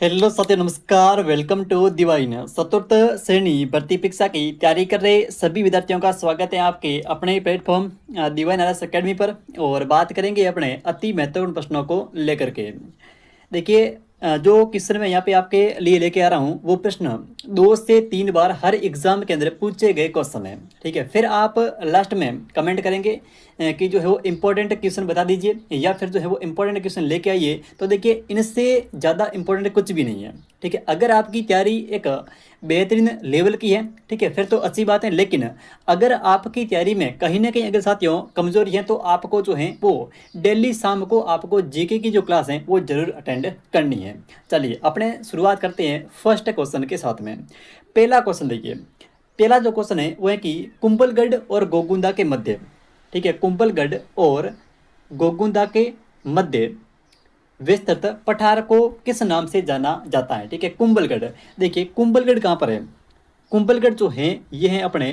Hello साथियों, नमस्कार। Welcome to Divine. चतुर्थ श्रेणी भर्ती परीक्षा की तैयारी कर रहे सभी विद्यार्थियों का स्वागत है आपके अपने प्लेटफॉर्म दिवाइन आरएस अकेडमी पर। और बात करेंगे अपने अति महत्वपूर्ण प्रश्नों को लेकर के। देखिए, जो क्वेश्चन मैं यहाँ पे आपके लिए लेके आ रहा हूँ वो प्रश्न 2 से 3 बार हर एग्जाम के अंदर पूछे गए क्वेश्चन है। ठीक है, फिर आप लास्ट में कमेंट करेंगे कि जो है वो इम्पोर्टेंट क्वेश्चन बता दीजिए या फिर जो है वो इम्पोर्टेंट क्वेश्चन लेके आइए। तो देखिए, इनसे ज़्यादा इम्पोर्टेंट कुछ भी नहीं है। ठीक है, अगर आपकी तैयारी एक बेहतरीन लेवल की है, ठीक है, फिर तो अच्छी बात है। लेकिन अगर आपकी तैयारी में कहीं ना कहीं अगर साथियों कमजोरी है तो आपको जो है वो डेली शाम को आपको जीके की जो क्लास है वो जरूर अटेंड करनी है। चलिए अपने शुरुआत करते हैं फर्स्ट क्वेश्चन के साथ में। पहला क्वेश्चन देखिए, पहला जो क्वेश्चन है वो है कि कुंभलगढ़ और गोगुंदा के मध्य, ठीक है, कुंभलगढ़ और गोगुंदा के मध्य विस्तृत पठार को किस नाम से जाना जाता है। ठीक है, कुंभलगढ़। देखिए कुंभलगढ़ कहाँ पर है? कुंभलगढ़ जो है ये है अपने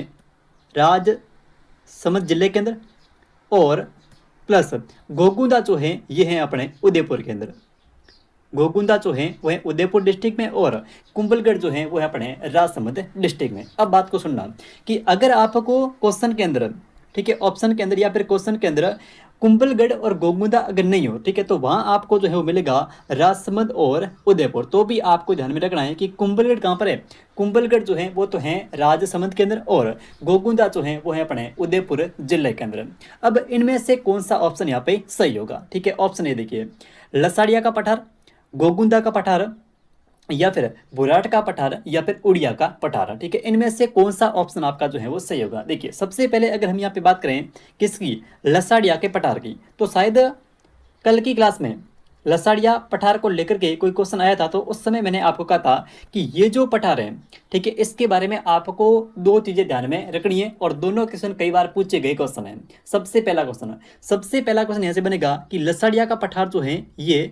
राजसमंद जिले के अंदर, और प्लस गोगुंदा जो है ये है अपने उदयपुर के अंदर। गोगुंदा जो है वो है उदयपुर डिस्ट्रिक्ट में और कुंभलगढ़ जो है वो है अपने राजसमंद डिस्ट्रिक्ट में। अब बात को सुनना कि अगर आपको क्वेश्चन के अंदर, ठीक है, ऑप्शन के अंदर या फिर क्वेश्चन के अंदर कुंभलगढ़ और गोगुंदा अगर नहीं हो, ठीक है, तो वहां आपको जो है वो मिलेगा राजसमंद और उदयपुर। तो भी आपको ध्यान में रखना है कि कुंभलगढ़ कहाँ पर है। कुंभलगढ़ जो है वो तो है राजसमंद के अंदर और गोगुंदा जो है वो है अपने उदयपुर जिले के अंदर। अब इनमें से कौन सा ऑप्शन यहाँ पे सही होगा? ठीक है, ऑप्शन ए देखिए, लसाड़िया का पठार, गोगुंदा का पठार, या फिर बुराट का पठार, या फिर उड़िया का पठार। ठीक है, इनमें से कौन सा ऑप्शन आपका जो है वो सही होगा? देखिए सबसे पहले अगर हम यहाँ पे बात करें किसकी, लसाड़िया के पठार की, तो शायद कल की क्लास में लसाड़िया पठार को लेकर के कोई क्वेश्चन आया था। तो उस समय मैंने आपको कहा था कि ये जो पठार है, ठीक है, इसके बारे में आपको दो चीजें ध्यान में रखनी है और दोनों क्वेश्चन कई बार पूछे गए क्वेश्चन है। सबसे पहला क्वेश्चन यहाँ से बनेगा कि लसाड़िया का पठार जो है ये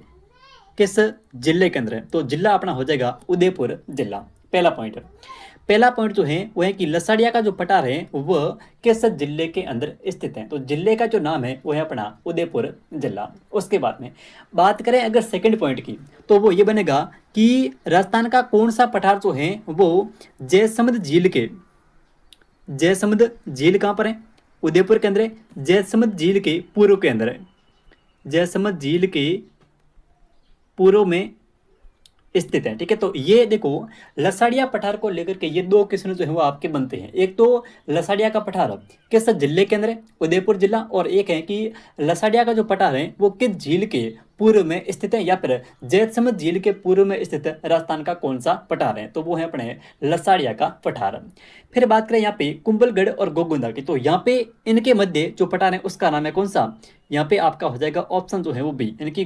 किस जिले के अंदर है? तो जिला अपना हो जाएगा उदयपुर जिला। पहला पॉइंट जो है वो है कि लसाड़िया का जो पठार है वह किस जिले के अंदर स्थित है? तो जिले का जो नाम है वो है अपना उदयपुर जिला। उसके बाद में बात करें अगर सेकंड पॉइंट की, तो वो ये बनेगा कि राजस्थान का कौन सा पठार जो है वो जयसमंद झील कहाँ पर है? उदयपुर के अंदर है। जयसमंद झील के पूर्व के अंदर है। जयसमंद झील के पूर्व में स्थित है। ठीक है, तो ये देखो लसाड़िया पठार को लेकर के ये दो क्वेश्चन जो है वो आपके बनते हैं। एक तो लसाड़िया का पठार किस जिले के अंदर है? उदयपुर जिला। और एक है कि लसाड़िया का जो पठार है वो किस झील के पूर्व में स्थित है, या फिर जैतसमंद झील के पूर्व में स्थित राजस्थान का कौन सा पठार है? तो वो है अपने लसाड़िया का पठार। फिर बात करें यहाँ पे कुंभलगढ़ और गोगुंदा की, तो यहाँ पे इनके मध्य जो पठार है उसका नाम है कौन सा? यहाँ पे आपका हो जाएगा ऑप्शन जो है वो बी, यानी कि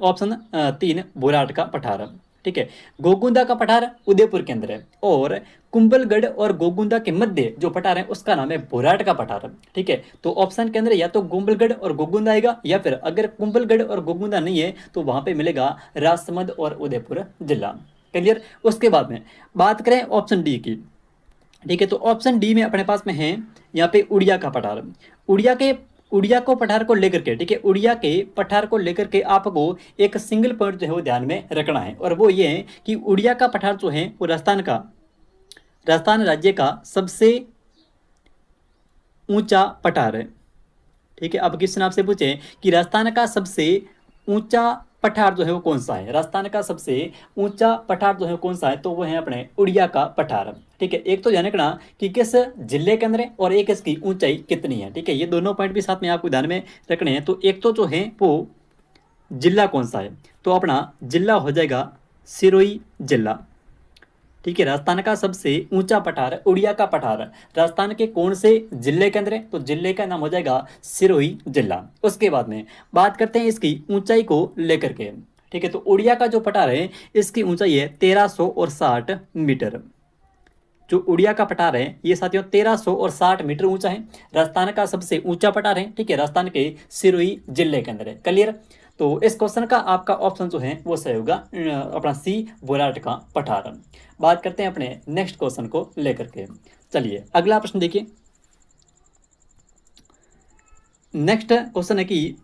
ऑप्शन 3 बुराट का पठार। ठीक है, गोगुंदा का पठार उदयपुर के अंदर है और कुंभलगढ़ और गोगुंदा के मध्य जो पठार है उसका नाम है बुराट का पठार। ठीक है, तो ऑप्शन के अंदर या तो कुंभलगढ़ और गोगुंदा आएगा, या फिर अगर कुंभलगढ़ और गोगुंदा नहीं है तो वहां पे मिलेगा राजसमंद और उदयपुर जिला। क्लियर? उसके बाद में बात करें ऑप्शन डी की। ठीक है, तो ऑप्शन डी में अपने पास में है यहाँ पे उड़िया का पठार। उड़िया को पठार को लेकर के, ठीक है, उड़िया के पठार को लेकर के आपको एक सिंगल पॉइंट जो है वो ध्यान में रखना है, और वो ये है कि उड़िया का पठार जो है वो राजस्थान राज्य का सबसे ऊंचा पठार है। ठीक है, अब क्वेश्चन आपसे पूछे कि राजस्थान का सबसे ऊंचा पठार जो है वो कौन सा है? राजस्थान का सबसे ऊंचा पठार जो है कौन सा है? तो वो है अपने उड़िया का पठार। ठीक है, एक तो ध्यान रखना कि किस जिले के अंदर है और एक इसकी ऊंचाई कितनी है। ठीक है, ये दोनों पॉइंट भी साथ में आपको ध्यान में रखने हैं। तो एक तो जो है वो जिला कौन सा है, तो अपना जिला हो जाएगा सिरोही जिला। ठीक है, राजस्थान का सबसे ऊंचा पठार उड़िया का पठार राजस्थान के कौन से जिले के अंदर है? तो जिले का नाम हो जाएगा सिरोही जिला। उसके बाद में बात करते हैं इसकी ऊंचाई को लेकर के। ठीक है, तो उड़िया का जो पठार है इसकी ऊंचाई है 1360 मीटर। जो उड़िया का पठार है ये साथियों 1360 मीटर ऊंचा है। राजस्थान का सबसे ऊंचा पठार है। ठीक है, राजस्थान के सिरोही जिले के अंदर है। क्लियर? तो इस क्वेश्चन का आपका ऑप्शन जो है वो सही होगा अपना सी, बुराट का पठार। बात करते हैं अपने नेक्स्ट क्वेश्चन को लेकर के। चलिए अगला प्रश्न देखिए। नेक्स्ट क्वेश्चन है कि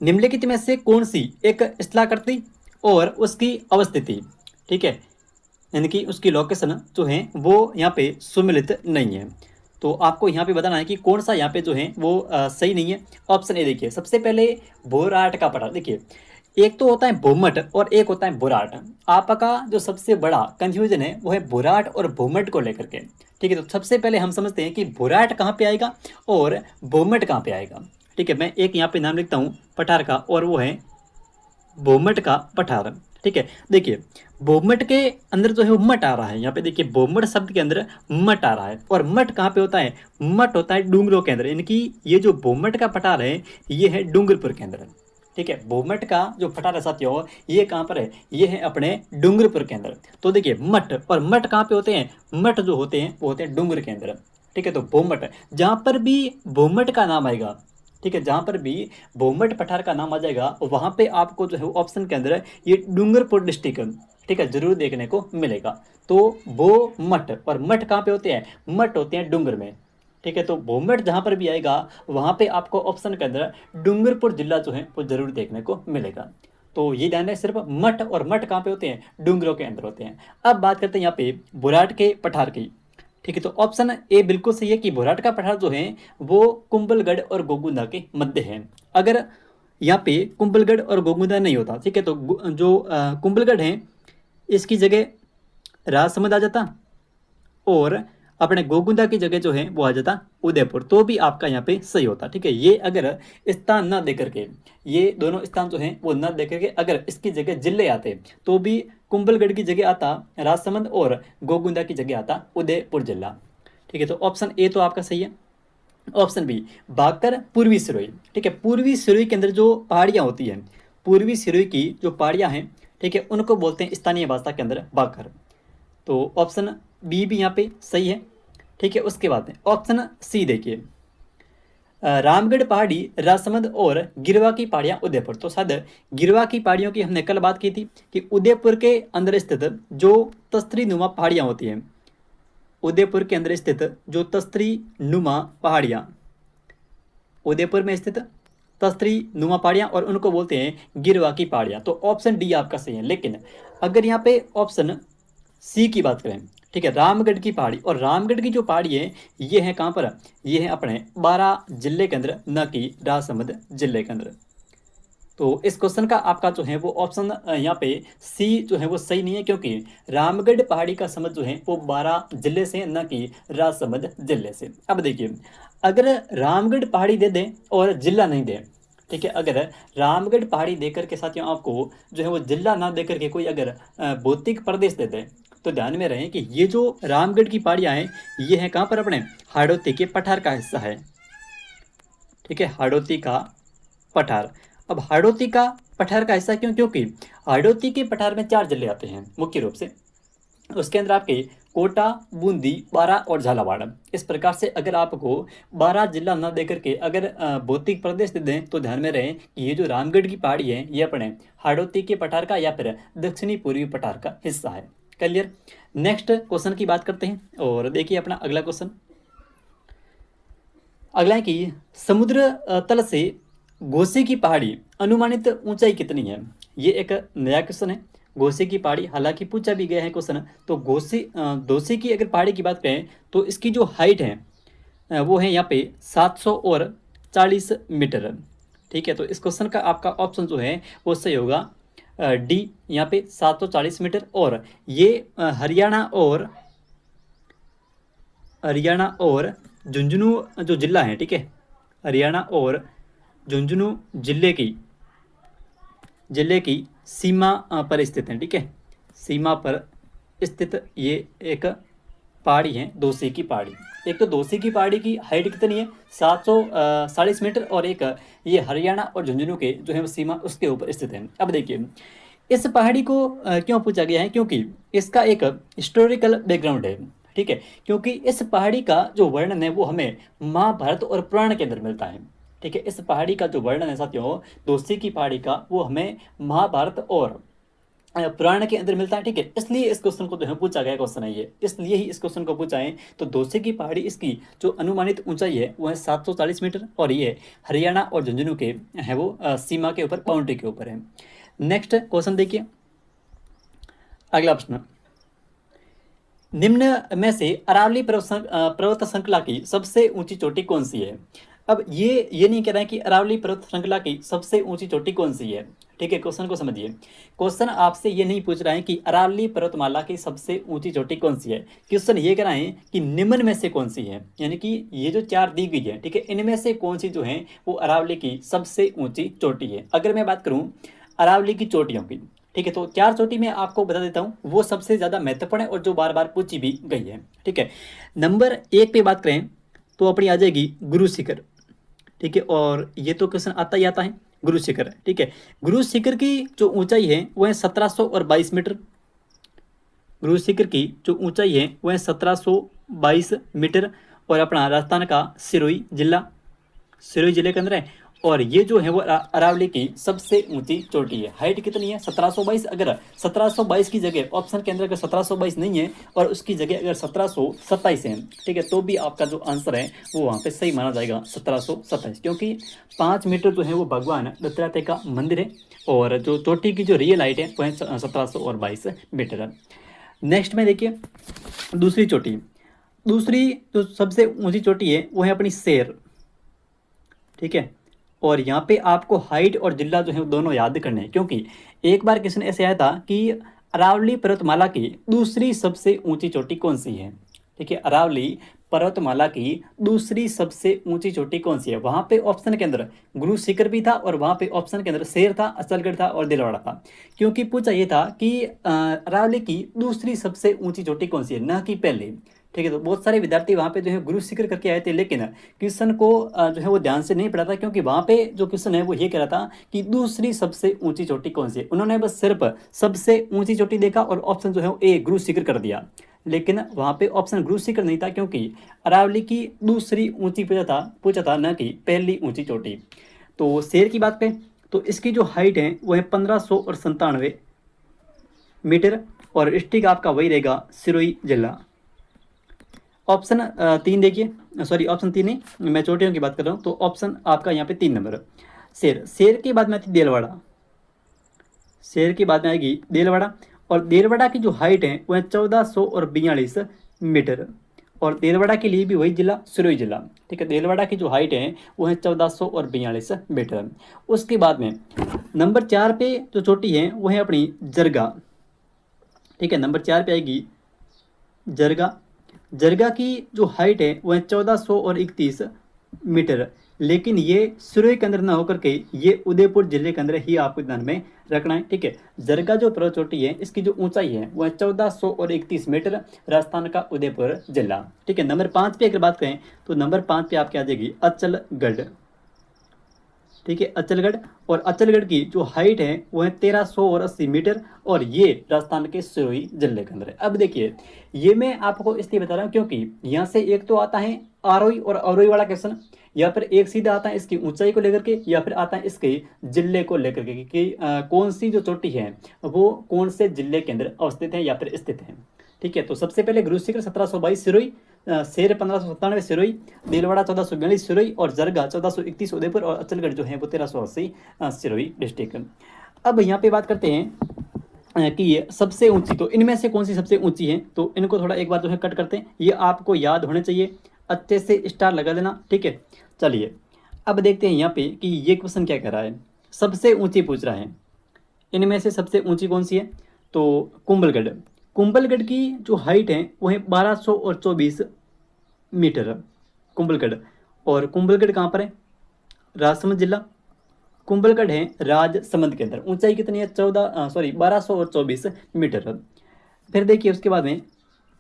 निम्नलिखित में से कौन सी एक स्थलाकृति और उसकी अवस्थिति, ठीक है, यानी कि उसकी लोकेशन जो है वो यहाँ पे सुमिलित नहीं है। तो आपको यहाँ पे बताना है कि कौन सा यहाँ पे जो है वो सही नहीं है। ऑप्शन ए देखिए, सबसे पहले बोराट का पठार। देखिए, एक तो होता है भूमट और एक होता है बुराट। आपका जो सबसे बड़ा कंफ्यूजन है वो है बुराट और भूमट को लेकर के, ठीक है। तो सबसे पहले हम समझते हैं कि बुराट कहाँ पे आएगा और भूमट कहाँ पे आएगा, ठीक है। मैं एक यहाँ पे नाम लिखता हूँ पठार का, और वो है भूमट का पठार, ठीक है। देखिए, भूमट के अंदर जो है वो मठ आ रहा है। यहाँ पे देखिए, भूमट शब्द के अंदर मठ आ रहा है, और मठ कहाँ पे होता है? मठ होता है डूंगरों के अंदर, यानी कि ये जो भूमट का पठार है ये है डूंगरपुर के अंदर, ठीक है। भूमट का जो पठार है साथियों, ये कहाँ पर है? ये है अपने डूंगरपुर के अंदर। तो देखिए, मठ और मठ कहाँ पे होते हैं? मठ जो होते हैं वो होते हैं डूंगर के अंदर, ठीक है। तो भूमट, जहाँ पर भी भूमट का नाम आएगा, ठीक है, जहाँ पर भी भूमट पठार का नाम आ जाएगा वहाँ पे आपको जो है ऑप्शन के अंदर ये डूंगरपुर डिस्ट्रिक्ट, ठीक है, जरूर देखने को मिलेगा। तो वो मठ, और मठ कहाँ पे होते हैं? मठ होते हैं डूंगर में, ठीक है। तो भूमट जहाँ पर भी आएगा वहाँ पे आपको ऑप्शन के अंदर डूंगरपुर जिला जो है वो जरूर देखने को मिलेगा। तो ये ध्यान है, सिर्फ मठ, और मठ कहाँ पे होते हैं? डूंगरों के अंदर होते हैं। अब बात करते हैं यहाँ पे बुराट के पठार की, ठीक है। तो ऑप्शन ए बिल्कुल सही है कि बुराट का पठार जो है वो कुंभलगढ़ और गोगुंदा के मध्य है। अगर यहाँ पे कुंभलगढ़ और गोगुंदा नहीं होता, ठीक है, तो जो कुंभलगढ़ है इसकी जगह राजसमंद आ जाता, और अपने गोगुंदा की जगह जो है वो आ जाता उदयपुर, तो भी आपका यहाँ पे सही होता, ठीक है। ये अगर स्थान ना दे करके, ये दोनों स्थान जो हैं वो ना दे करके अगर इसकी जगह जिले आते तो भी कुंभलगढ़ की जगह आता राजसमंद और गोगुंदा की जगह आता उदयपुर जिला, ठीक है। तो ऑप्शन ए तो आपका सही है। ऑप्शन बी, बाकर पूर्वी सिरोही, ठीक है। पूर्वी सिरोही के अंदर जो पहाड़ियाँ होती हैं, पूर्वी सिरोही की जो पहाड़ियाँ हैं, ठीक है, उनको बोलते हैं स्थानीय भाषा के अंदर बाकर। तो ऑप्शन बी भी यहाँ पे सही है, ठीक है। उसके बाद में ऑप्शन सी देखिए, रामगढ़ पहाड़ी राजसमंद और गिरवा की पहाड़ियाँ उदयपुर। तो शायद गिरवा की पहाड़ियों की हमने कल बात की थी कि उदयपुर के अंदर स्थित जो तस्तरी नुमा पहाड़ियाँ होती हैं, उदयपुर के अंदर स्थित जो तस्तरी नुमा पहाड़ियाँ, उदयपुर में स्थित तस्तरी नुमा पहाड़ियाँ, और उनको बोलते हैं गिरवा की पहाड़ियाँ। तो ऑप्शन डी आपका सही है। लेकिन अगर यहाँ पे ऑप्शन सी की बात करें, ठीक है, रामगढ़ की पहाड़ी, और रामगढ़ की जो पहाड़ी है ये है कहाँ पर? ये है अपने बारां जिले के अंदर, न कि राजसमंद जिले के अंदर। तो इस क्वेश्चन का आपका जो है वो ऑप्शन यहाँ पे सी जो है वो सही नहीं है, क्योंकि रामगढ़ पहाड़ी का समझ जो है वो बारां जिले से, न कि राजसमंद जिले से। अब देखिए, अगर रामगढ़ पहाड़ी दे दें और जिला नहीं दे, ठीक है, अगर रामगढ़ पहाड़ी देकर के साथियों आपको जो है वो जिला ना देकर के कोई अगर भौतिक प्रदेश दे दे, तो ध्यान में रहे कि ये जो रामगढ़ की पहाड़ियाँ हैं ये है कहाँ पर? अपने हाड़ौती के पठार का हिस्सा है, ठीक है, हाड़ौती का पठार। अब हाड़ौती का पठार का हिस्सा क्यों? क्योंकि हाड़ौती के पठार में 4 जिले आते हैं मुख्य रूप से, उसके अंदर आपके कोटा, बूंदी, बारां और झालावाड़। इस प्रकार से अगर आपको 12 जिला न देकर के अगर भौतिक प्रदेश दे दें, तो ध्यान में रहे कि ये जो रामगढ़ की पहाड़ी है ये अपने हाड़ौती के पठार का या फिर दक्षिणी पूर्वी पठार का हिस्सा है। क्लियर? नेक्स्ट क्वेश्चन की बात करते हैं, और देखिए अपना अगला क्वेश्चन। अगला है कि समुद्र तल से घोसी की पहाड़ी अनुमानित ऊंचाई कितनी है? ये एक नया क्वेश्चन है। घोसी की पहाड़ी, हालांकि पूछा भी गया है क्वेश्चन, तो घोसी की अगर पहाड़ी की बात करें तो इसकी जो हाइट है वो है यहाँ पे 740 मीटर, ठीक है। तो इस क्वेश्चन का आपका ऑप्शन जो है वो सही होगा डी, यहाँ पे 740 मीटर। और ये हरियाणा और झुंझुनू जो जिला है, ठीक है, हरियाणा और झुंझुनू जिले की सीमा पर स्थित है, ठीक है, सीमा पर स्थित ये एक पहाड़ी है, दोसी की पहाड़ी। एक तो दोसी की पहाड़ी की हाइट कितनी है? 740 मीटर, और एक ये हरियाणा और झुंझुनू के जो है वो सीमा उसके ऊपर स्थित है। अब देखिए, इस पहाड़ी को क्यों पूछा गया है? क्योंकि इसका एक हिस्टोरिकल बैकग्राउंड है, ठीक है। क्योंकि इस पहाड़ी का जो वर्णन है वो हमें महाभारत और पुराण के अंदर मिलता है, ठीक है। इस पहाड़ी का जो वर्णन है साथियों, दोसी की पहाड़ी का, वो हमें महाभारत और पुराण के अंदर मिलता है, ठीक है। इसलिए इस क्वेश्चन को जो है पूछा गया क्वेश्चन है ये, इसलिए ही इस क्वेश्चन को पूछा है। तो दोसी की पहाड़ी, इसकी जो अनुमानित ऊंचाई है वो है 740 मीटर, और ये हरियाणा और झुंझुनू के है वो सीमा के ऊपर, बाउंड्री के ऊपर है। नेक्स्ट क्वेश्चन देखिए, अगला प्रश्न, निम्न में से अरावली पर्वत श्रृंखला की सबसे ऊंची चोटी कौन सी है। अब ये नहीं कह रहा है कि अरावली पर्वत श्रृंखला की सबसे ऊंची चोटी कौन सी है, ठीक है, क्वेश्चन को समझिए। क्वेश्चन आपसे ये नहीं पूछ रहा है कि अरावली पर्वतमाला की सबसे ऊंची चोटी कौन सी है, क्वेश्चन ये कह रहा है कि निम्न में से कौन सी है, यानी कि ये जो 4 दी गई है, ठीक है, इनमें से कौन सी जो है वो अरावली की सबसे ऊंची चोटी है। अगर मैं बात करूं अरावली की चोटियों की, ठीक है, तो 4 चोटी में आपको बता देता हूँ, वो सबसे ज़्यादा महत्वपूर्ण है और जो बार बार पूछी भी गई है, ठीक है। नंबर 1 पे बात करें तो अपनी आ जाएगी गुरु शिखर, ठीक है, और ये तो क्वेश्चन आता ही आता है, गुरु शिखर, ठीक है। गुरु शिखर की जो ऊंचाई है वह है 1722 मीटर। गुरु शिखर की जो ऊंचाई है वह है 1722 मीटर, और अपना राजस्थान का सिरोही जिले के अंदर है। और ये जो है वो अरावली की सबसे ऊंची चोटी है। हाइट कितनी है 1722। अगर 1722 की जगह ऑप्शन के अंदर अगर 1722 नहीं है और उसकी जगह अगर 1727 है, ठीक है, तो भी आपका जो आंसर है वो वहाँ पे सही माना जाएगा 1727, क्योंकि 5 मीटर जो है वो भगवान दत्तात्रेय का मंदिर है, और जो चोटी की जो रियल हाइट है वह 1722 मीटर है। नेक्स्ट में देखिए दूसरी जो सबसे ऊंची चोटी है वो है अपनी शेर, ठीक है। और यहाँ पे आपको हाइट और जिला जो है वो दोनों याद करने हैं, क्योंकि एक बार किसी ने ऐसे आया था कि अरावली पर्वतमाला की दूसरी सबसे ऊंची चोटी कौन सी है, ठीक है, अरावली पर्वतमाला की दूसरी सबसे ऊंची चोटी कौन सी है। वहां पे ऑप्शन के अंदर गुरु शिखर भी था, और वहां पे ऑप्शन के अंदर शेर था, अचलगढ़ था और दिलवाड़ा था, क्योंकि पूछा ये था कि अरावली की दूसरी सबसे ऊंची चोटी कौन सी है, ना कि पहले, ठीक है। तो बहुत सारे विद्यार्थी वहाँ पे जो है गुरु शिखर करके आए थे, लेकिन क्वेश्चन को जो है वो ध्यान से नहीं पढ़ा था, क्योंकि वहाँ पे जो क्वेश्चन है वो ये कह रहा था कि दूसरी सबसे ऊंची चोटी कौन सी है। उन्होंने बस सिर्फ सबसे ऊंची चोटी देखा और ऑप्शन जो है वो ए गुरु शिखर कर दिया, लेकिन वहाँ पे ऑप्शन गुरु शिखर नहीं था, क्योंकि अरावली की दूसरी ऊंची पूछा था न कि पहली ऊंची चोटी। तो शेर की बात करें तो इसकी जो हाइट है वो है 1597 मीटर, और डिस्ट्रिक्ट आपका वही रहेगा सिरोही जिला। ऑप्शन 3 देखिए, सॉरी ऑप्शन 3 नहीं, मैं चोटियों की बात कर रहा हूँ, तो ऑप्शन आपका यहाँ पे 3 नंबर शेर के बाद में आती देलवाड़ा, शेर के बाद में आएगी देलवाड़ा, और देलवाड़ा की जो हाइट है वह 1442 मीटर, और देलवाड़ा के लिए भी वही जिला सिरोही जिला, ठीक है। देलवाड़ा की जो हाइट है वो है 1442 मीटर। उसके बाद में नंबर 4 पे जो चोटी है वो है अपनी जरगा, ठीक है, नंबर 4 पे आएगी जरगा की जो हाइट है वह 1431 मीटर, लेकिन ये सिरोही के अंदर ना होकर के ये उदयपुर जिले के अंदर ही आपको ध्यान में रखना है, ठीक है। जरगा जो पर्वत चोटी है इसकी जो ऊंचाई है वह 1431 मीटर, राजस्थान का उदयपुर जिला, ठीक है। नंबर 5 पे अगर बात करें तो नंबर 5 पे आपकी आ जाएगी अचलगढ़, ठीक है, अचलगढ़, और अचलगढ़ की जो हाइट है वो है 1380 मीटर, और ये राजस्थान के सिरोही जिले के अंदर है। अब देखिए ये मैं आपको इसलिए बता रहा हूँ क्योंकि यहाँ से एक तो आता है आरोही और अवरोही वाला क्वेश्चन, या फिर एक सीधा आता है इसकी ऊंचाई को लेकर के, या फिर आता है इसके जिले को लेकर के कि कौन सी जो चोटी है वो कौन से जिले के अंदर अवस्थित है या फिर स्थित है, ठीक है। तो सबसे पहले गुरु शिखर 1722 सिरोही, शेर 1597 सिरोही, देलवाड़ा 1442 सिरोही, और जरगा 1431 उदयपुर, और अचलगढ़ जो है वो 1380 सिरोही डिस्ट्रिक्ट। अब यहाँ पे बात करते हैं कि ये सबसे ऊंची, तो इनमें से कौन सी सबसे ऊंची है, तो इनको थोड़ा एक बार जो है कट करते हैं, ये आपको याद होने चाहिए, अच्छे से स्टार लगा देना, ठीक है। चलिए अब देखते हैं यहाँ पे कि ये क्वेश्चन क्या कर रहा है, सबसे ऊंची पूछ रहा है, इनमें से सबसे ऊंची कौन सी है, तो कुंभलगढ़ की जो हाइट है वो है 1224 मीटर कुंभलगढ़, और कुंभलगढ़ कहाँ पर है, राजसमंद जिला। कुंभलगढ़ है राजसमंद के अंदर। ऊंचाई कितनी है 1224 मीटर। फिर देखिए उसके बाद में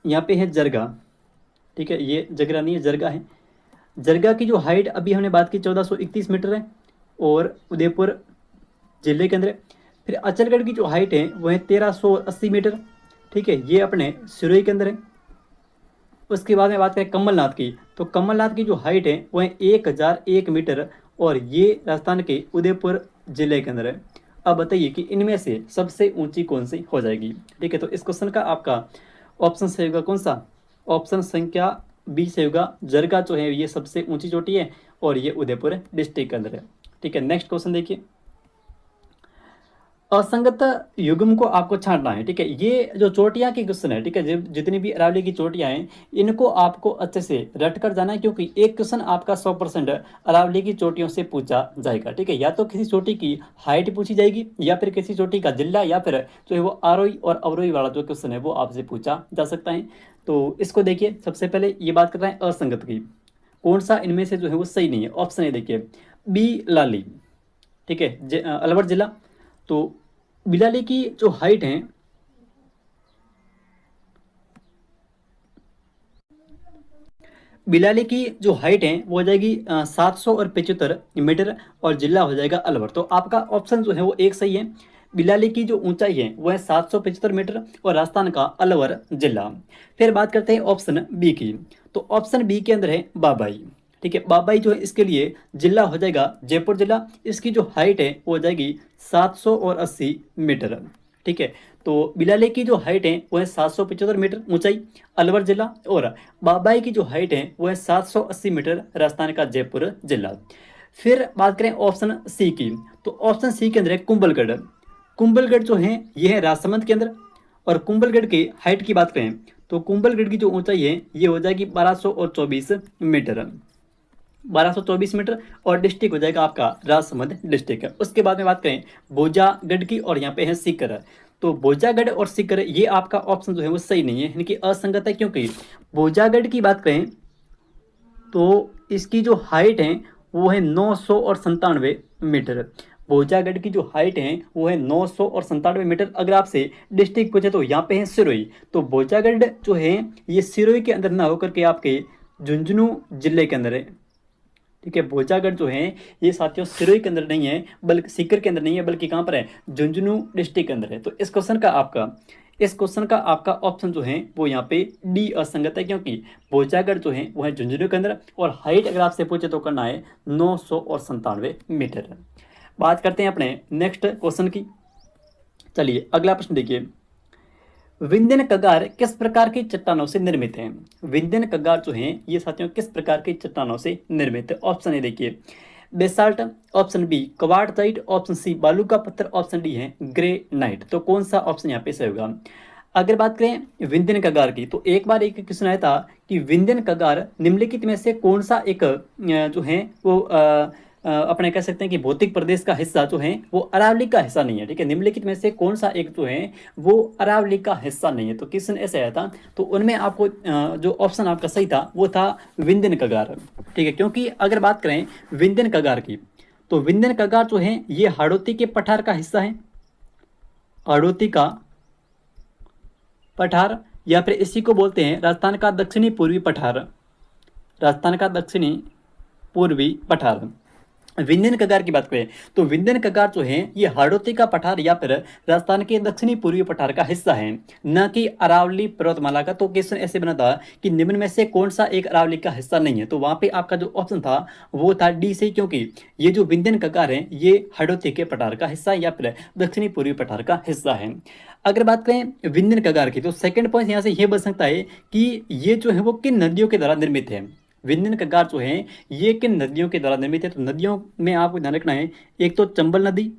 यहाँ पे है जरगा, ठीक है, ये जगरा नहीं है जरगा है। जरगा की जो हाइट अभी हमने बात की 1431 मीटर है, और उदयपुर जिले के अंदर है। फिर अचलगढ़ की जो हाइट है वो है 1380 मीटर, ठीक है, ये अपने सिरोही के अंदर है। उसके बाद में बात करें कमलनाथ की, तो कमलनाथ की जो हाइट है वो है 1001 मीटर, और ये राजस्थान के उदयपुर जिले के अंदर है। अब बताइए कि इनमें से सबसे ऊंची कौन सी हो जाएगी, ठीक है। तो इस क्वेश्चन का आपका ऑप्शन सही होगा कौन सा, ऑप्शन संख्या बी से होगा, जरगा जो है ये सबसे ऊंची चोटी है, और ये उदयपुर डिस्ट्रिक्ट के अंदर है, ठीक है। नेक्स्ट क्वेश्चन देखिए, असंगत युग्म को आपको छांटना है। ठीक है, ये जो चोटियां की क्वेश्चन है, ठीक है, जितनी भी अरावली की चोटियां हैं इनको आपको अच्छे से रट कर जाना है, क्योंकि एक क्वेश्चन आपका 100% अरावली की चोटियों से पूछा जाएगा। ठीक है, या तो किसी चोटी की हाइट पूछी जाएगी, या फिर किसी चोटी का जिला, या फिर जो है वो आरोही और अवरोही वाला जो क्वेश्चन है वो आपसे पूछा जा सकता है। तो इसको देखिए, सबसे पहले ये बात कर रहे हैं असंगत की, कौन सा इनमें से जो है वो सही नहीं है। ऑप्शन ए देखिए, बी लाली। ठीक है, अलवर जिला। तो बिलाली की जो हाइट है, बिलाली की जो हाइट है वो हो जाएगी 775 मीटर, और जिला हो जाएगा अलवर। तो आपका ऑप्शन जो है वो एक सही है। बिलाली की जो ऊंचाई है वो है 775 मीटर, और राजस्थान का अलवर जिला। फिर बात करते हैं ऑप्शन बी की। तो ऑप्शन बी के अंदर है बाबाई। ठीक है, बाबाई जो है इसके लिए जिला हो जाएगा जयपुर जिला। इसकी जो हाइट है वो हो जाएगी 780 मीटर। ठीक है, तो बिलाले की जो हाइट है वो है 775 मीटर ऊंचाई, अलवर जिला। और बाबाई की जो हाइट है वो है 780 मीटर, राजस्थान का जयपुर जिला। फिर बात करें ऑप्शन सी की। तो ऑप्शन सी के अंदर है कुंभलगढ़। कुंभलगढ़ जो है ये है राजसमंद के अंदर। और कुंभलगढ़ की हाइट की बात करें तो कुंभलगढ़ की जो ऊंचाई है ये हो जाएगी 1224 मीटर। 1224 मीटर, और डिस्ट्रिक्ट हो जाएगा आपका राजसमंद डिस्ट्रिक्ट है। उसके बाद में बात करें बोजागढ़ की, और यहाँ पे है सीकर। तो बोजागढ़ और सीकर ये आपका ऑप्शन जो है वो सही नहीं है, यानी कि असंगत है, क्योंकि बोजागढ़ की बात करें तो इसकी जो हाइट है वो है 997 मीटर। बोजागढ़ की जो हाइट है वो है 997 मीटर। अगर आपसे डिस्ट्रिक्ट पूछे तो यहाँ पे है सिरोही। तो बोजागढ़ जो है ये सिरोही के अंदर ना होकर के आपके झुंझुनू जिले के अंदर है। ठीक है, बोचागढ़ जो है ये साथियों सिरोही के अंदर नहीं है, बल्कि सीकर के अंदर नहीं है, बल्कि कहाँ पर है, झुंझुनू डिस्ट्रिक्ट के अंदर है। तो इस क्वेश्चन का आपका ऑप्शन जो है वो यहाँ पे डी असंगत है, क्योंकि बोचागढ़ जो है वो है झुंझुनू के अंदर, और हाइट अगर आपसे पूछे तो करना है 997 मीटर। बात करते हैं अपने नेक्स्ट क्वेश्चन की। चलिए अगला प्रश्न देखिए, विंध्यन कगार किस प्रकार की चट्टानों से निर्मित है। विंध्यन कगार जो है ये साथियों किस प्रकार की चट्टानों से निर्मित है। ऑप्शन ए देखिए basalt, option B quartzite, option C बालू का पत्थर, ऑप्शन डी है ग्रेनाइट। तो कौन सा ऑप्शन यहाँ पे सही होगा। अगर बात करें विंध्यन कगार की, तो एक बार एक क्वेश्चन आया था कि विंध्यन कगार निम्नलिखित में से कौन सा एक जो है वो अपने कह सकते हैं कि भौतिक प्रदेश का हिस्सा जो है वो अरावली का हिस्सा नहीं है। ठीक है, निम्नलिखित में से कौन सा एक जो है वो अरावली का हिस्सा नहीं है। तो क्वेश्चन ऐसे आया था, तो उनमें आपको जो ऑप्शन आपका सही था वो था विंध्यन कगार। ठीक है, क्योंकि अगर बात करें विंध्यन कगार की, तो विंध्यन कगार जो है ये हाड़ौती के पठार का हिस्सा है। हाड़ौती का पठार, या फिर इसी को बोलते हैं राजस्थान का दक्षिणी पूर्वी पठार। राजस्थान का दक्षिणी पूर्वी पठार। विंध्यन कगार की बात करें तो विंध्यन कगार जो है ये हाड़ौती का पठार या फिर राजस्थान के दक्षिणी पूर्वी पठार का हिस्सा है, न कि अरावली पर्वतमाला का। तो क्वेश्चन ऐसे बना था कि निम्न में से कौन सा एक अरावली का हिस्सा नहीं है। तो वहां पे आपका जो ऑप्शन था वो था डी से, क्योंकि ये जो विंध्यन कगार है ये हाड़ौती के पठार का हिस्सा या फिर दक्षिणी पूर्वी पठार का हिस्सा है। अगर बात करें विंध्यन कगार की, तो सेकंड पॉइंट यहाँ से ये बन सकता है कि ये जो है वो किन नदियों के द्वारा निर्मित है। विंध्यन कगार जो है ये किन नदियों के द्वारा निर्मित है। तो नदियों में आपको ध्यान रखना है, एक तो चंबल नदी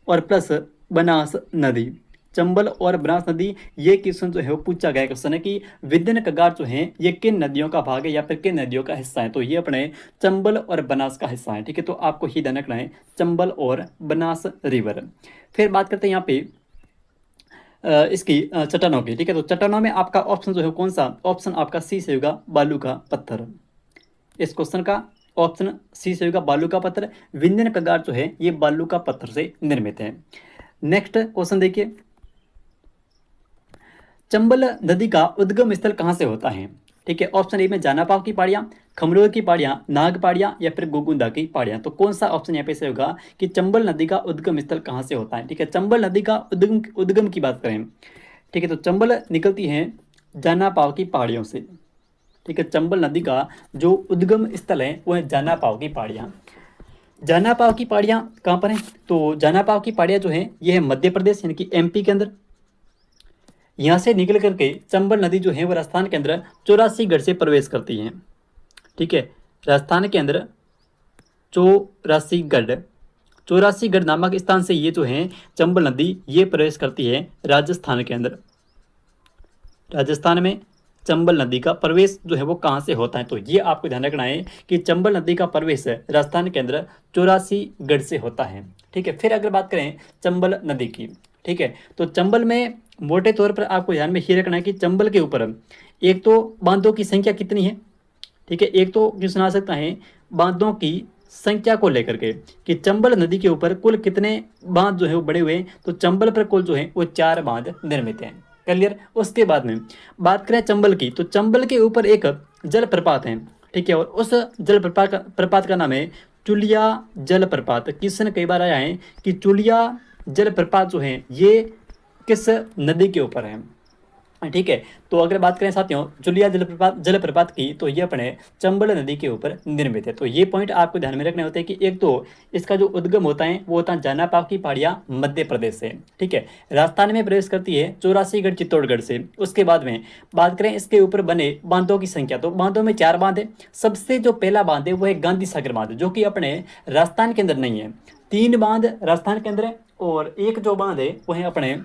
और प्लस बनास नदी। चंबल और बनास नदी, ये क्वेश्चन जो है वो पूछा गया क्वेश्चन है कि विंध्यन कगार जो है ये किन नदियों का भाग है या फिर किन नदियों का हिस्सा है। तो ये अपने चंबल और बनास का हिस्सा है। ठीक है, तो आपको ही ध्यान रखना है चंबल और बनास रिवर। फिर बात करते हैं यहाँ पे इसकी चट्टानों की। ठीक है, तो चट्टानों में आपका ऑप्शन जो है कौन सा, ऑप्शन आपका सी से होगा बालू का पत्थर। इस क्वेश्चन का ऑप्शन सी से होगा बालू का पत्थर। विंध्यन कगार जो है ये बालू का पत्थर से निर्मित है। नेक्स्ट क्वेश्चन देखिए, चंबल नदी का उद्गम स्थल कहाँ से होता है। ठीक है, ऑप्शन ए में जानापाव की पहाड़ियाँ, खमरोर की पहाड़ियाँ, नाग पहाड़ियाँ, या फिर गोगुंदा की पहाड़ियाँ। तो कौन सा ऑप्शन यहाँ पे से होगा कि चंबल नदी का उद्गम स्थल कहाँ से होता है। ठीक है, चंबल नदी का उद्गम की बात करें, ठीक है, तो चंबल निकलती है जानापाव की पहाड़ियों से। ठीक है, चंबल नदी का जो उद्गम स्थल है वो है जानापाव की पहाड़ियाँ। जानापाव की पहाड़ियाँ कहाँ पर हैं, तो जानापाव की पहाड़ियाँ जो हैं ये है मध्य प्रदेश यानी कि एमपी के अंदर। यहाँ से निकल करके चंबल नदी जो है वो राजस्थान के अंदर 84 से प्रवेश करती है। ठीक है, राजस्थान के अंदर 84 चौरासीगढ़ नामक स्थान से ये जो है चंबल नदी ये प्रवेश करती है राजस्थान के अंदर। राजस्थान में चंबल नदी का प्रवेश जो है वो कहाँ से होता है, तो ये आपको ध्यान रखना है कि चंबल नदी का प्रवेश राजस्थान के अंदर चौरासीगढ़ से होता है। ठीक है, फिर अगर बात करें चंबल नदी की, ठीक है, तो चंबल में मोटे तौर पर आपको ध्यान में ये रखना है कि चंबल के ऊपर एक तो बांधों की संख्या कितनी है, ठीक है, एक तो क्यों सुना सकता है बांधों की संख्या को लेकर के कि चंबल नदी के ऊपर कुल कितने बांध जो है वो बड़े हुए हैं, तो चंबल पर कुल जो है वो 4 बांध निर्मित हैं। क्लियर। उसके बाद में बात करें चंबल की, तो चंबल के ऊपर एक जलप्रपात है, ठीक है, और उस प्रपात का नाम है चुलिया जलप्रपात। क्वेश्चन कई बार आया है कि चुलिया जलप्रपात जो है ये किस नदी के ऊपर है, ठीक है, तो अगर बात करें साथियों चुलिया जलप्रपात की, तो ये अपने चंबल नदी के ऊपर निर्मित है। तो ये पॉइंट आपको ध्यान में रखने होते हैं कि एक तो इसका जो उद्गम होता है वो होता है जानापाव की पहाड़ियाँ मध्य प्रदेश से, ठीक है, राजस्थान में प्रवेश करती है चौरासीगढ़ चित्तौड़गढ़ से। उसके बाद में बात करें इसके ऊपर बने बांधों की संख्या, तो बांधों में 4 बांध है। सबसे जो पहला बांध है वो है गांधी सागर बांध, जो कि अपने राजस्थान के अंदर नहीं है। 3 बांध राजस्थान के अंदर है और एक जो बांध है वो है अपने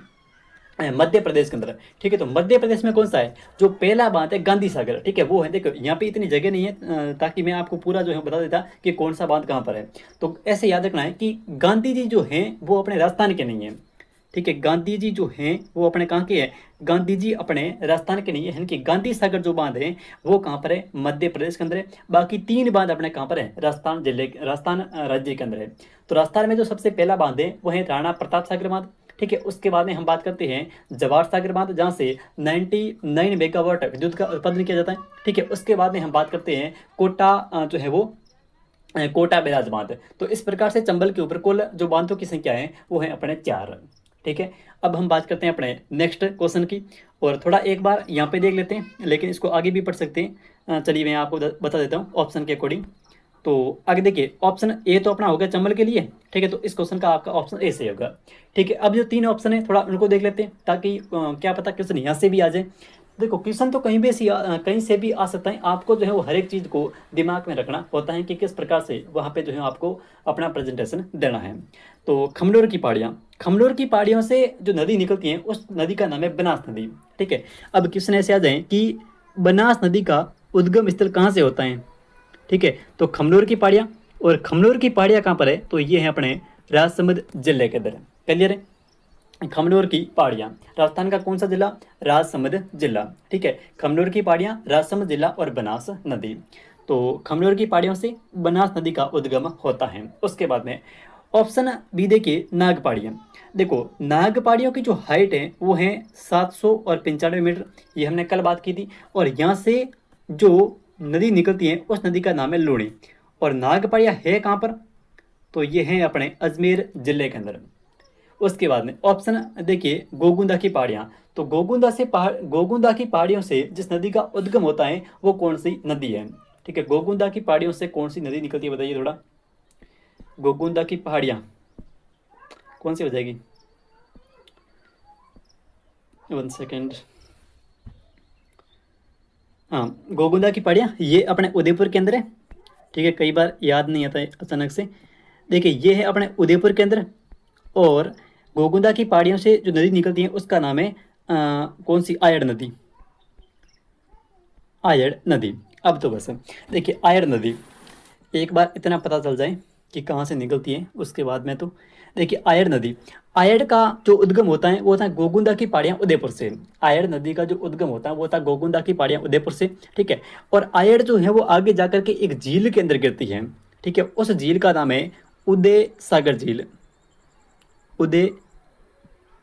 मध्य प्रदेश के अंदर, ठीक है। तो मध्य प्रदेश में कौन सा है, जो पहला बांध है गांधी सागर, ठीक है, वो है। देखो यहाँ पे इतनी जगह नहीं है ताकि मैं आपको पूरा जो है बता देता कि कौन सा बांध कहाँ पर है। तो ऐसे याद रखना है कि गांधी जी जो हैं वो अपने राजस्थान के नहीं है, ठीक है, गांधी जी जो हैं वो अपने कहाँ के हैं, गांधी जी अपने राजस्थान के नहीं है, यानी कि गांधी सागर जो बांध है वो कहाँ पर है, मध्य प्रदेश के अंदर है। बाकी 3 बांध अपने कहाँ पर है, राजस्थान राज्य के अंदर है। तो राजस्थान में जो सबसे पहला बांध है वो है राणा प्रताप सागर बांध, ठीक है। उसके बाद में हम बात करते हैं जवाहर सागर बांध, जहाँ से 99 मेगावाट विद्युत का उत्पादन किया जाता है, ठीक है। उसके बाद में हम बात करते हैं कोटा जो है वो कोटा बैराज बांध। तो इस प्रकार से चंबल के ऊपर कुल जो बांधों की संख्या है वो है अपने 4, ठीक है। अब हम बात करते हैं अपने नेक्स्ट क्वेश्चन की, और थोड़ा एक बार यहाँ पे देख लेते हैं, लेकिन इसको आगे भी पढ़ सकते हैं। चलिए मैं आपको बता देता हूँ ऑप्शन के अकॉर्डिंग। तो आगे देखिए ऑप्शन ए तो अपना हो गया चंबल के लिए, ठीक है, तो इस क्वेश्चन का आपका ऑप्शन ए सही होगा, ठीक है। अब जो 3 ऑप्शन है थोड़ा उनको देख लेते हैं ताकि क्या पता क्वेश्चन यहाँ से भी आ जाए। देखो क्वेश्चन तो कहीं से भी आ सकता है, आपको जो है वो हर एक चीज़ को दिमाग में रखना होता है कि किस प्रकार से वहाँ पे जो है आपको अपना प्रेजेंटेशन देना है। तो खमलोर की पहाड़ियों से जो नदी निकलती है उस नदी का नाम है बनास नदी, ठीक है। अब क्वेश्चन ऐसे आ जाए कि बनास नदी का उद्गम स्थल कहाँ से होता है, ठीक है, तो खमलोर की पहाड़ियाँ, और खमलोर की पहाड़ियाँ कहाँ पर है, तो ये है अपने राजसमंद जिले के अंदर। क्लियर है, खमलोर की पहाड़ियाँ राजस्थान का कौन सा जिला, राजसमंद जिला, ठीक है। खमलोर की पहाड़ियाँ, राजसमंद जिला और बनास नदी। तो खमलोर की पहाड़ियों से बनास नदी का उद्गम होता है। उसके बाद में ऑप्शन बी देखिए नाग पहाड़ियाँ। देखो नाग पहाड़ियों की जो हाइट है वो है 700 और 95 मीटर, ये हमने कल बात की थी। और यहाँ से जो नदी निकलती है उस नदी का नाम है लूणी। और नाग पहाड़ियाँ है कहाँ पर, तो ये है अपने अजमेर जिले के अंदर। उसके बाद में ऑप्शन देखिए गोगुंदा की पहाड़ियाँ। तो गोगुंदा की पहाड़ियों से जिस नदी का उद्गम होता है वो कौन सी नदी है, ठीक है। गोगुंदा की पहाड़ियों से कौन सी नदी निकलती है बताइए थोड़ा, गोगुंदा की पहाड़ियाँ कौन सी हो जाएगी, 1 सेकेंड। हाँ गोगुंदा की पहाड़ियाँ ये अपने उदयपुर के अंदर है, ठीक है, कई बार याद नहीं आता है अचानक से। देखिए ये है अपने उदयपुर के अंदर, और गोगुंदा की पहाड़ियों से जो नदी निकलती है उसका नाम है कौन सी, आयड़ नदी, आयड़ नदी। अब तो बस देखिए आयड़ नदी एक बार इतना पता चल जाए कि कहाँ से निकलती है, उसके बाद में तो देखिए आयड़ नदी, आयड़ का जो उद्गम होता है वो होता है गोगुंदा की पहाड़ियाँ उदयपुर से। आयड़ नदी का जो उद्गम होता है वो होता है गोगुंदा की पहाड़ियाँ उदयपुर से, ठीक है। और आयड़ जो है वो आगे जाकर के एक झील के अंदर गिरती है, ठीक है, उस झील का नाम है उदय सागर झील, उदय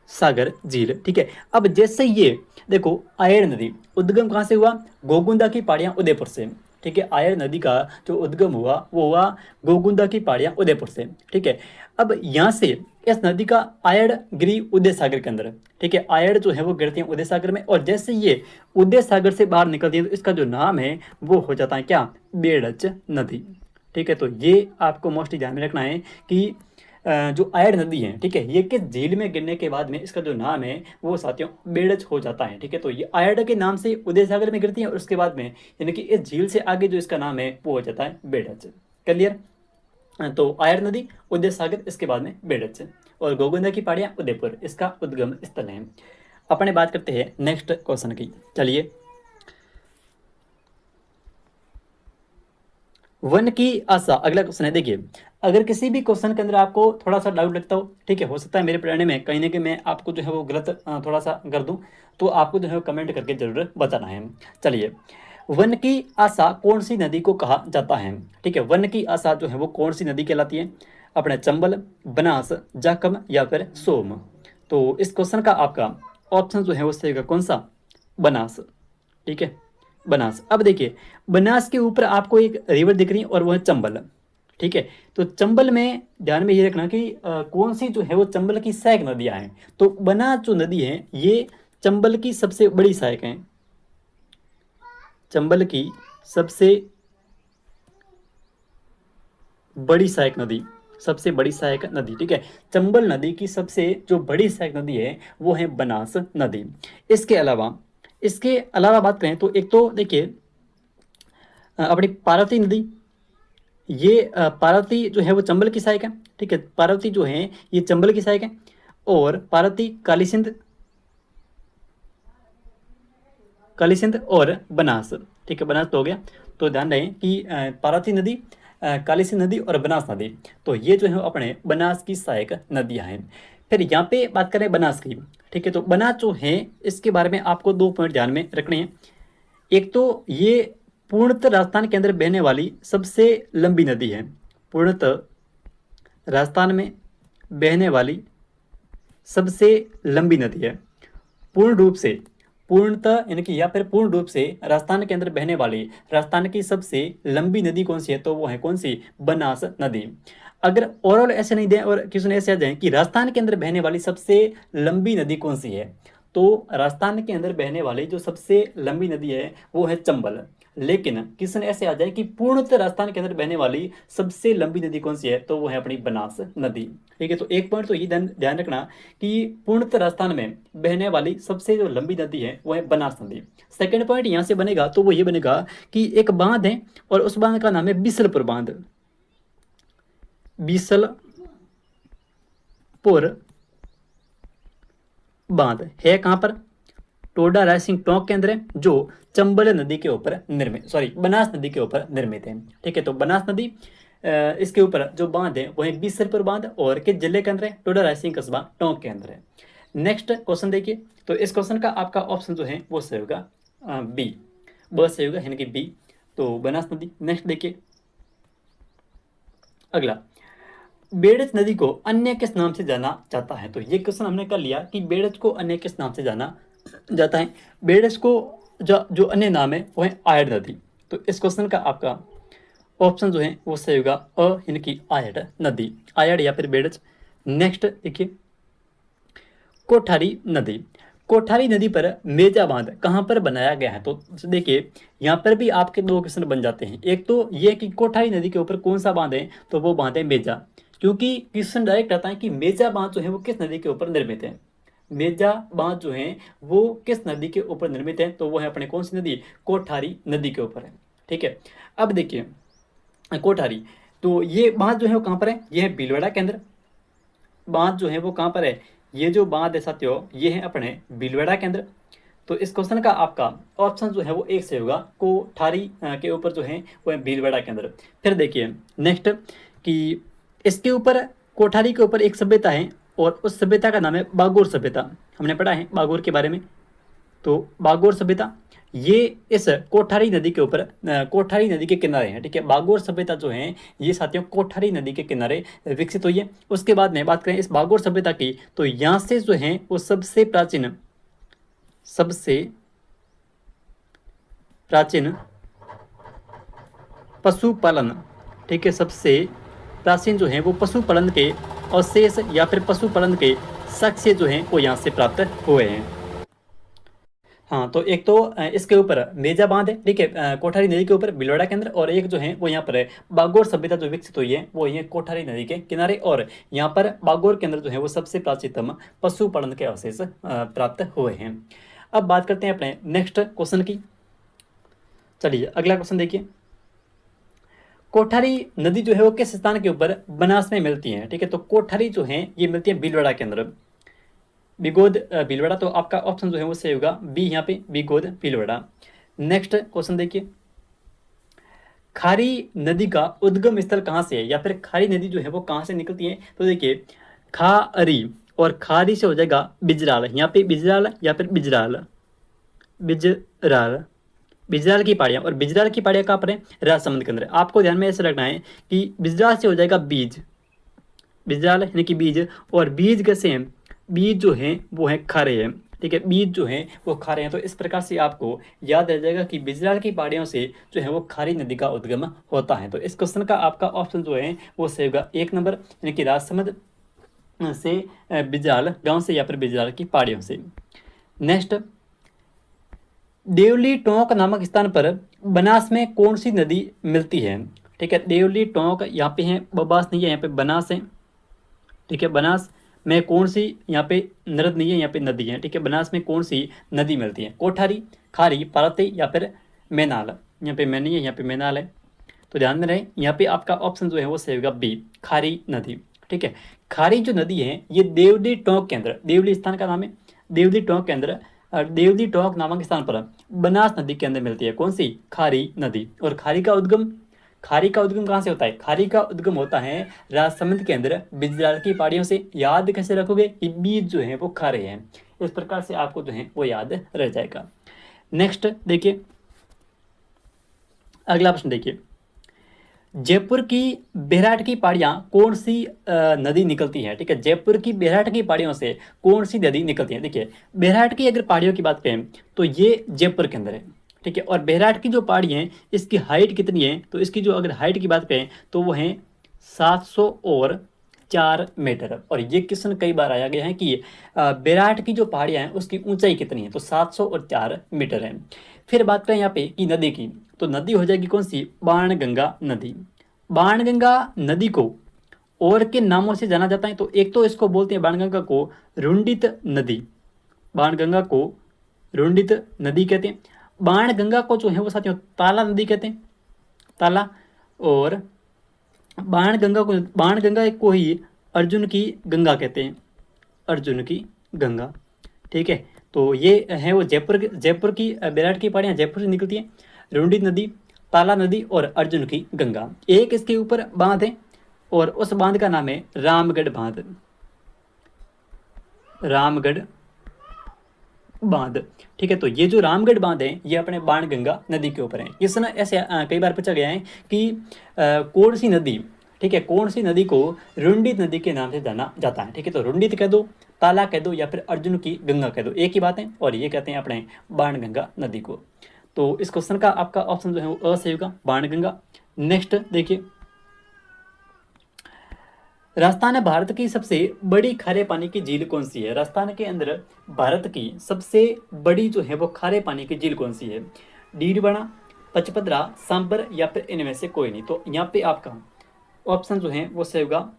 सागर झील, ठीक है। अब जैसे ये देखो आयड़ नदी उद्गम कहाँ से हुआ, गोगुंदा की पहाड़ियाँ उदयपुर से, ठीक है। आयड़ नदी का जो उद्गम हुआ वो हुआ गोगुंदा की पहाड़ियाँ उदयपुर से, ठीक है। अब यहाँ से इस नदी का आयड़ गिरी उदय सागर के अंदर, ठीक है। आयड़ जो है वो गिरती है उदय सागर में, और जैसे ये उदय सागर से बाहर निकलती है तो इसका जो नाम है वो हो जाता है क्या, बेड़च नदी, ठीक है। तो ये आपको मोस्टली ध्यान में रखना है कि जो आयड़ नदी है, ठीक है, ये किस झील में गिरने के बाद में इसका जो नाम है वो साथियों बेड़च हो जाता है, ठीक है। तो ये आयड़ के नाम से उदय सागर में गिरती है और उसके बाद में यानी कि इस झील से आगे जो इसका नाम है वो हो जाता है बेड़च। क्लियर। तो आयर नदी, उदय सागर, इसके बाद में बेड़च, और गोगुंदा की पहाड़ियाँ उदयपुर इसका उद्गम स्थल है। अपने बात करते हैं नेक्स्ट क्वेश्चन की। चलिए, वन की आशा, अगला क्वेश्चन है। देखिए, अगर किसी भी क्वेश्चन के अंदर आपको थोड़ा सा डाउट लगता हो, ठीक है, हो सकता है मेरे पढ़ाने में कहीं ना कहीं मैं आपको जो है वो गलत थोड़ा सा कर दूं, तो आपको जो है कमेंट करके जरूर बताना है। चलिए, वन की आशा कौन सी नदी को कहा जाता है? ठीक है, वन की आशा जो है वो कौन सी नदी कहलाती है? अपने चंबल, बनास, जाखम या फिर सोम। तो इस क्वेश्चन का आपका ऑप्शन जो है वो सही होगा कौन सा? बनास। ठीक है, बनास। अब देखिए, बनास के ऊपर आपको एक रिवर दिख रही है और वो है चंबल। ठीक है, तो चंबल में ध्यान में ये रखना कि कौन सी जो है वो चंबल की सहायक नदियां हैं। तो बनास जो नदी है ये चंबल की सबसे बड़ी सहायक है, चंबल की सबसे बड़ी सहायक नदी, सबसे बड़ी सहायक नदी। ठीक है, चंबल नदी की सबसे जो बड़ी सहायक नदी है वो है बनास नदी। इसके अलावा बात करें तो एक तो देखिए अपनी पार्वती नदी, ये पार्वती जो है वो चंबल की सहायक है। ठीक है, पार्वती जो है ये चंबल की सहायक है। और पार्वती, काली सिंध, काली सिंध और बनास। ठीक है, बनास तो हो गया। तो ध्यान रहे कि पार्वती नदी, काली सिंध नदी और बनास नदी, तो ये जो है अपने बनास की सहायक नदियां हैं। फिर यहाँ पे बात करें बनास की। ठीक है, तो बनास जो है इसके बारे में आपको 2 पॉइंट ध्यान में रखने हैं। एक तो ये पूर्णतः राजस्थान के अंदर बहने वाली सबसे लंबी नदी है, पूर्णतः राजस्थान में बहने वाली सबसे लंबी नदी है। पूर्ण रूप से, पूर्णतः यानी कि या फिर पूर्ण रूप से राजस्थान के अंदर बहने वाली राजस्थान की सबसे लंबी नदी कौन सी है? तो वो है कौन सी? बनास नदी। अगर ओवरऑल ऐसे नहीं दें और क्वेश्चन ऐसे आ जाए कि राजस्थान के अंदर बहने वाली सबसे लंबी नदी कौन सी है, तो राजस्थान के अंदर बहने वाली जो सबसे लंबी नदी है वो है चंबल। लेकिन क्वेश्चन ऐसे आ जाए कि पूर्णतः राजस्थान के अंदर बहने वाली सबसे लंबी नदी कौन सी है, तो वो है अपनी बनास नदी। ठीक है, तो एक पॉइंट तो ये ध्यान रखना कि पूर्णतः राजस्थान में बहने वाली सबसे जो लंबी नदी है वो है बनास नदी। सेकंड पॉइंट यहाँ से बनेगा तो वो ये बनेगा कि एक बांध है और उस बांध का नाम है बिसलपुर बांध। बिसलपुर बांध है कहाँ पर? टोडा रायसिंह टोंक के अंदर है, जो चंबल नदी के ऊपर निर्मित, सॉरी बनास नदी के ऊपर निर्मित है। ठीक है, तो बनास नदी इसके ऊपर जो बांध है वो है बिसलपुर बांध, और किस जिले के अंदर है? टोडा रायसिंह कस्बा टोंक के अंदर है। नेक्स्ट क्वेश्चन देखिए, तो इस क्वेश्चन का आपका ऑप्शन जो है वो सही होगा बी, बस सही होगा यानी कि बी, तो बनास नदी। नेक्स्ट देखिए अगला, बेड़च नदी को अन्य किस नाम से जाना जाता है? तो ये क्वेश्चन हमने कर लिया कि बेड़च को अन्य किस नाम से जाना जाता है। बेड़च को जो अन्य नाम है वो है आयड़ नदी। तो इस क्वेश्चन का आपका ऑप्शन जो है वो सही होगा अ, यानी कि आयड़ नदी, आयड़ या फिर बेड़च। नेक्स्ट देखिए, कोठारी नदी, कोठारी नदी पर मेजा बांध कहाँ पर बनाया गया है? तो देखिए यहाँ पर भी आपके 2 क्वेश्चन बन जाते हैं। एक तो ये कि कोठारी नदी के ऊपर कौन सा बांध है, तो वो बांध है मेजा, क्योंकि क्वेश्चन डायरेक्ट आता है कि मेजा बांध जो है वो किस नदी के ऊपर निर्मित है। मेजा बांध जो है वो किस नदी के ऊपर निर्मित है, तो वो है अपने कौन सी नदी? कोठारी नदी के ऊपर है। ठीक है, अब देखिए कोठारी, तो ये बांध जो है वो कहाँ पर है? ये है भीलवाड़ा के अंदर। बांध जो है वो कहाँ पर है? ये जो बांध है साथियों ये है अपने भीलवाड़ा के अंदर। तो इस क्वेश्चन का आपका ऑप्शन जो है वो एक से होगा, कोठारी के ऊपर जो है वो है भीलवाड़ा के अंदर। फिर देखिए नेक्स्ट कि इसके ऊपर, कोठारी के ऊपर एक सभ्यता है और उस सभ्यता का नाम है बागोर सभ्यता। हमने पढ़ा है बागोर के बारे में। तो बागोर सभ्यता ये इस कोठारी नदी के ऊपर, कोठारी नदी के किनारे है। ठीक है, बागोर सभ्यता जो है ये साथियों कोठारी नदी के किनारे विकसित हुई है। उसके बाद में बात करें इस बागोर सभ्यता की, तो यहाँ से जो है वो सबसे प्राचीन पशुपालन, ठीक है, सबसे प्राचीन जो है वो पशुपालन के अवशेष या फिर पशुपालन के साक्ष्य जो हैं वो यहाँ से प्राप्त हुए हैं। हाँ, तो एक तो इसके ऊपर मेजा बांध है, ठीक है, कोठारी नदी के ऊपर भीलवाड़ा के अंदर, और एक जो है वो यहाँ पर है बागोर सभ्यता जो विकसित हुई है वो ये कोठारी नदी के किनारे, और यहाँ पर बागोर के अंदर जो है वो सबसे प्राचीनतम पशुपालन के अवशेष प्राप्त हुए हैं। अब बात करते हैं अपने नेक्स्ट क्वेश्चन की। चलिए अगला क्वेश्चन देखिए, कोठारी नदी जो है वो किस स्थान के ऊपर बनास में मिलती है, ठीक है। तो कोठारी जो है ये मिलती है भीलवाड़ा के अंदर, बिगोद भीलवाड़ा। तो आपका ऑप्शन जो है वो सही होगा बी, यहाँ पे बिगोद भीलवाड़ा। नेक्स्ट क्वेश्चन देखिए, खारी नदी का उद्गम स्थल कहाँ से है, या फिर खारी नदी जो है वो कहाँ से निकलती है। तो देखिए खारी और खारी से हो जाएगा बिजराल, यहाँ पे बिजराल या फिर बिजराल, बिजराल, बिजराल की पहाड़ियाँ। और बिजराल की पहाड़ियाँ कहाँ पर है, राजसमंद के अंदर। आपको ध्यान में ऐसे रखना है कि बिजराल से हो जाएगा बीज, बिजराल यानी कि बीज, और बीज कैसे हैं, बीज जो हैं वो हैं खारे हैं, ठीक है। बीज जो हैं वो खारे हैं। तो इस प्रकार से आपको याद रह जाएगा कि बिजराल की पहाड़ियों से जो है वो खारी नदी का उद्गम होता है। तो इस क्वेश्चन का आपका ऑप्शन जो है वो सही होगा 1 नंबर, यानी कि राजसमंद से बिजराल गांव से या फिर बिजराल की पहाड़ियों से। नेक्स्ट, देवली टोंक नामक स्थान पर बनास में कौन सी नदी मिलती है, ठीक है। देवली टोंक यहाँ पे है, बबास नहीं है, यहाँ पे बनास है, ठीक है। बनास में कौन सी यहाँ पे नरद नहीं है, यहाँ पे नदी है, ठीक है। बनास में कौन सी नदी मिलती है, कोठारी, खारी, पार्वती या फिर मैनाल। यहाँ पे मैनी है, यहाँ पे मैनाल है। तो ध्यान में रहे, यहाँ पे आपका ऑप्शन जो है वो सही होगा बी, खारी नदी, ठीक है। खारी जो नदी है ये देवली टोंक के अंदर, देवली स्थान का नाम है, देवली टोंक के अंदर, देवली टोंक नामक स्थान पर बनास नदी के अंदर मिलती है। कौन सी, खारी नदी। और खारी का उद्गम, खारी का उद्गम कहाँ से होता है, खारी का उद्गम होता है राजसमंद के अंदर बिजराल की पहाड़ियों से। याद कैसे रखोगे कि बीज जो है वो खारे हैं, इस प्रकार से आपको जो है वो याद रह जाएगा। नेक्स्ट देखिए, अगला प्रश्न देखिए, जयपुर की बेहराट की पहाड़ियाँ कौन सी नदी निकलती है, ठीक है। जयपुर की बेहराट की पहाड़ियों से कौन सी नदी निकलती है। देखिए बेहराट की अगर पहाड़ियों की बात करें तो ये जयपुर के अंदर है, ठीक है। और बेहराट की जो पहाड़ी है इसकी हाइट कितनी है, तो इसकी जो अगर हाइट की बात करें तो वो है 704 मीटर। और ये क्वेश्चन कई बार आया गया है कि बेहराट की जो पहाड़ियाँ हैं उसकी ऊंचाई कितनी है, तो 704 मीटर है। फिर बात करें यहाँ पे कि नदी की, तो नदी हो जाएगी कौन सी, बाणगंगा नदी। बाणगंगा नदी को और के नामों से जाना जाता है। तो एक तो इसको बोलते हैं बाणगंगा को रुंडित नदी, बाणगंगा को रुंडित नदी कहते हैं। बाणगंगा को जो है वो साथियों ताला नदी कहते हैं, ताला। और बाणगंगा को ही अर्जुन की गंगा कहते हैं, अर्जुन की गंगा, ठीक है। तो ये है वो जयपुर की बेहराट की पहाड़ियाँ जयपुर से निकलती हैं, रुंडी नदी, ताला नदी और अर्जुन की गंगा। एक इसके ऊपर बांध है और उस बांध का नाम है रामगढ़ बांध, रामगढ़ बांध, ठीक है। तो ये जो रामगढ़ बांध है ये अपने बाणगंगा नदी के ऊपर है। इस ना ऐसे कई बार पूछा गया है कि कौन सी नदी, ठीक है, कौन सी नदी को रुंडित नदी के नाम से जाना जाता है, ठीक है। तो रुंडित कह दो, ताला कह दो या फिर अर्जुन की गंगा कह दो, एक ही बात है। और ये कहते हैं अपने बाणगंगा नदी को। तो इस क्वेश्चन का आपका ऑप्शन जो है वो अ सही होगा, बाणगंगा। नेक्स्ट देखिए, राजस्थान में भारत की सबसे बड़ी खारे पानी की झील कौन सी है। राजस्थान के अंदर भारत की सबसे बड़ी जो है वो खारे पानी की झील कौन सी है, डीडवाना, पचपदरा, सांबर या फिर इनमें से कोई नहीं। तो यहाँ पे आपका ऑप्शन जो है वो सही होगा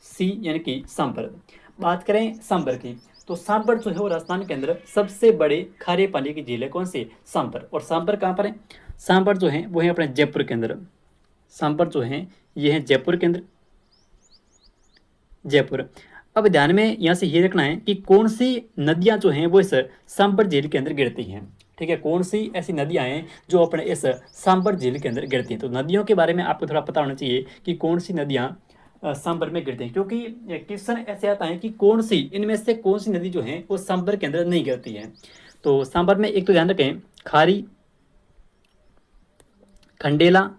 सी, यानी कि सांबर। बात करें सांबर की, तो सांबर जो है वो राजस्थान के अंदर सबसे बड़े खारे पानी की झील है, कौन सी, सांबर। और सांबर कहाँ पर है, सांबर जो है वो है अपने जयपुर के अंदर, सांबर जो है ये है जयपुर के अंदर, जयपुर। अब ध्यान में यहाँ से ये रखना है कि कौन सी नदियाँ जो हैं वो इस सांबर झील के अंदर गिरती हैं, ठीक है। कौन सी ऐसी नदियाँ हैं जो अपने इस सांबर झील के अंदर गिरती हैं। तो नदियों के बारे में आपको थोड़ा पता होना चाहिए कि कौन सी नदियाँ सांबर में गिरती हैं, क्योंकि क्वेश्चन ऐसे आता है कि कौन सी इनमें से कौन सी नदी जो है वो सांबर के अंदर नहीं गिरती है। तो सांबर में एक तो ध्यान रखें खारी, खंडेला,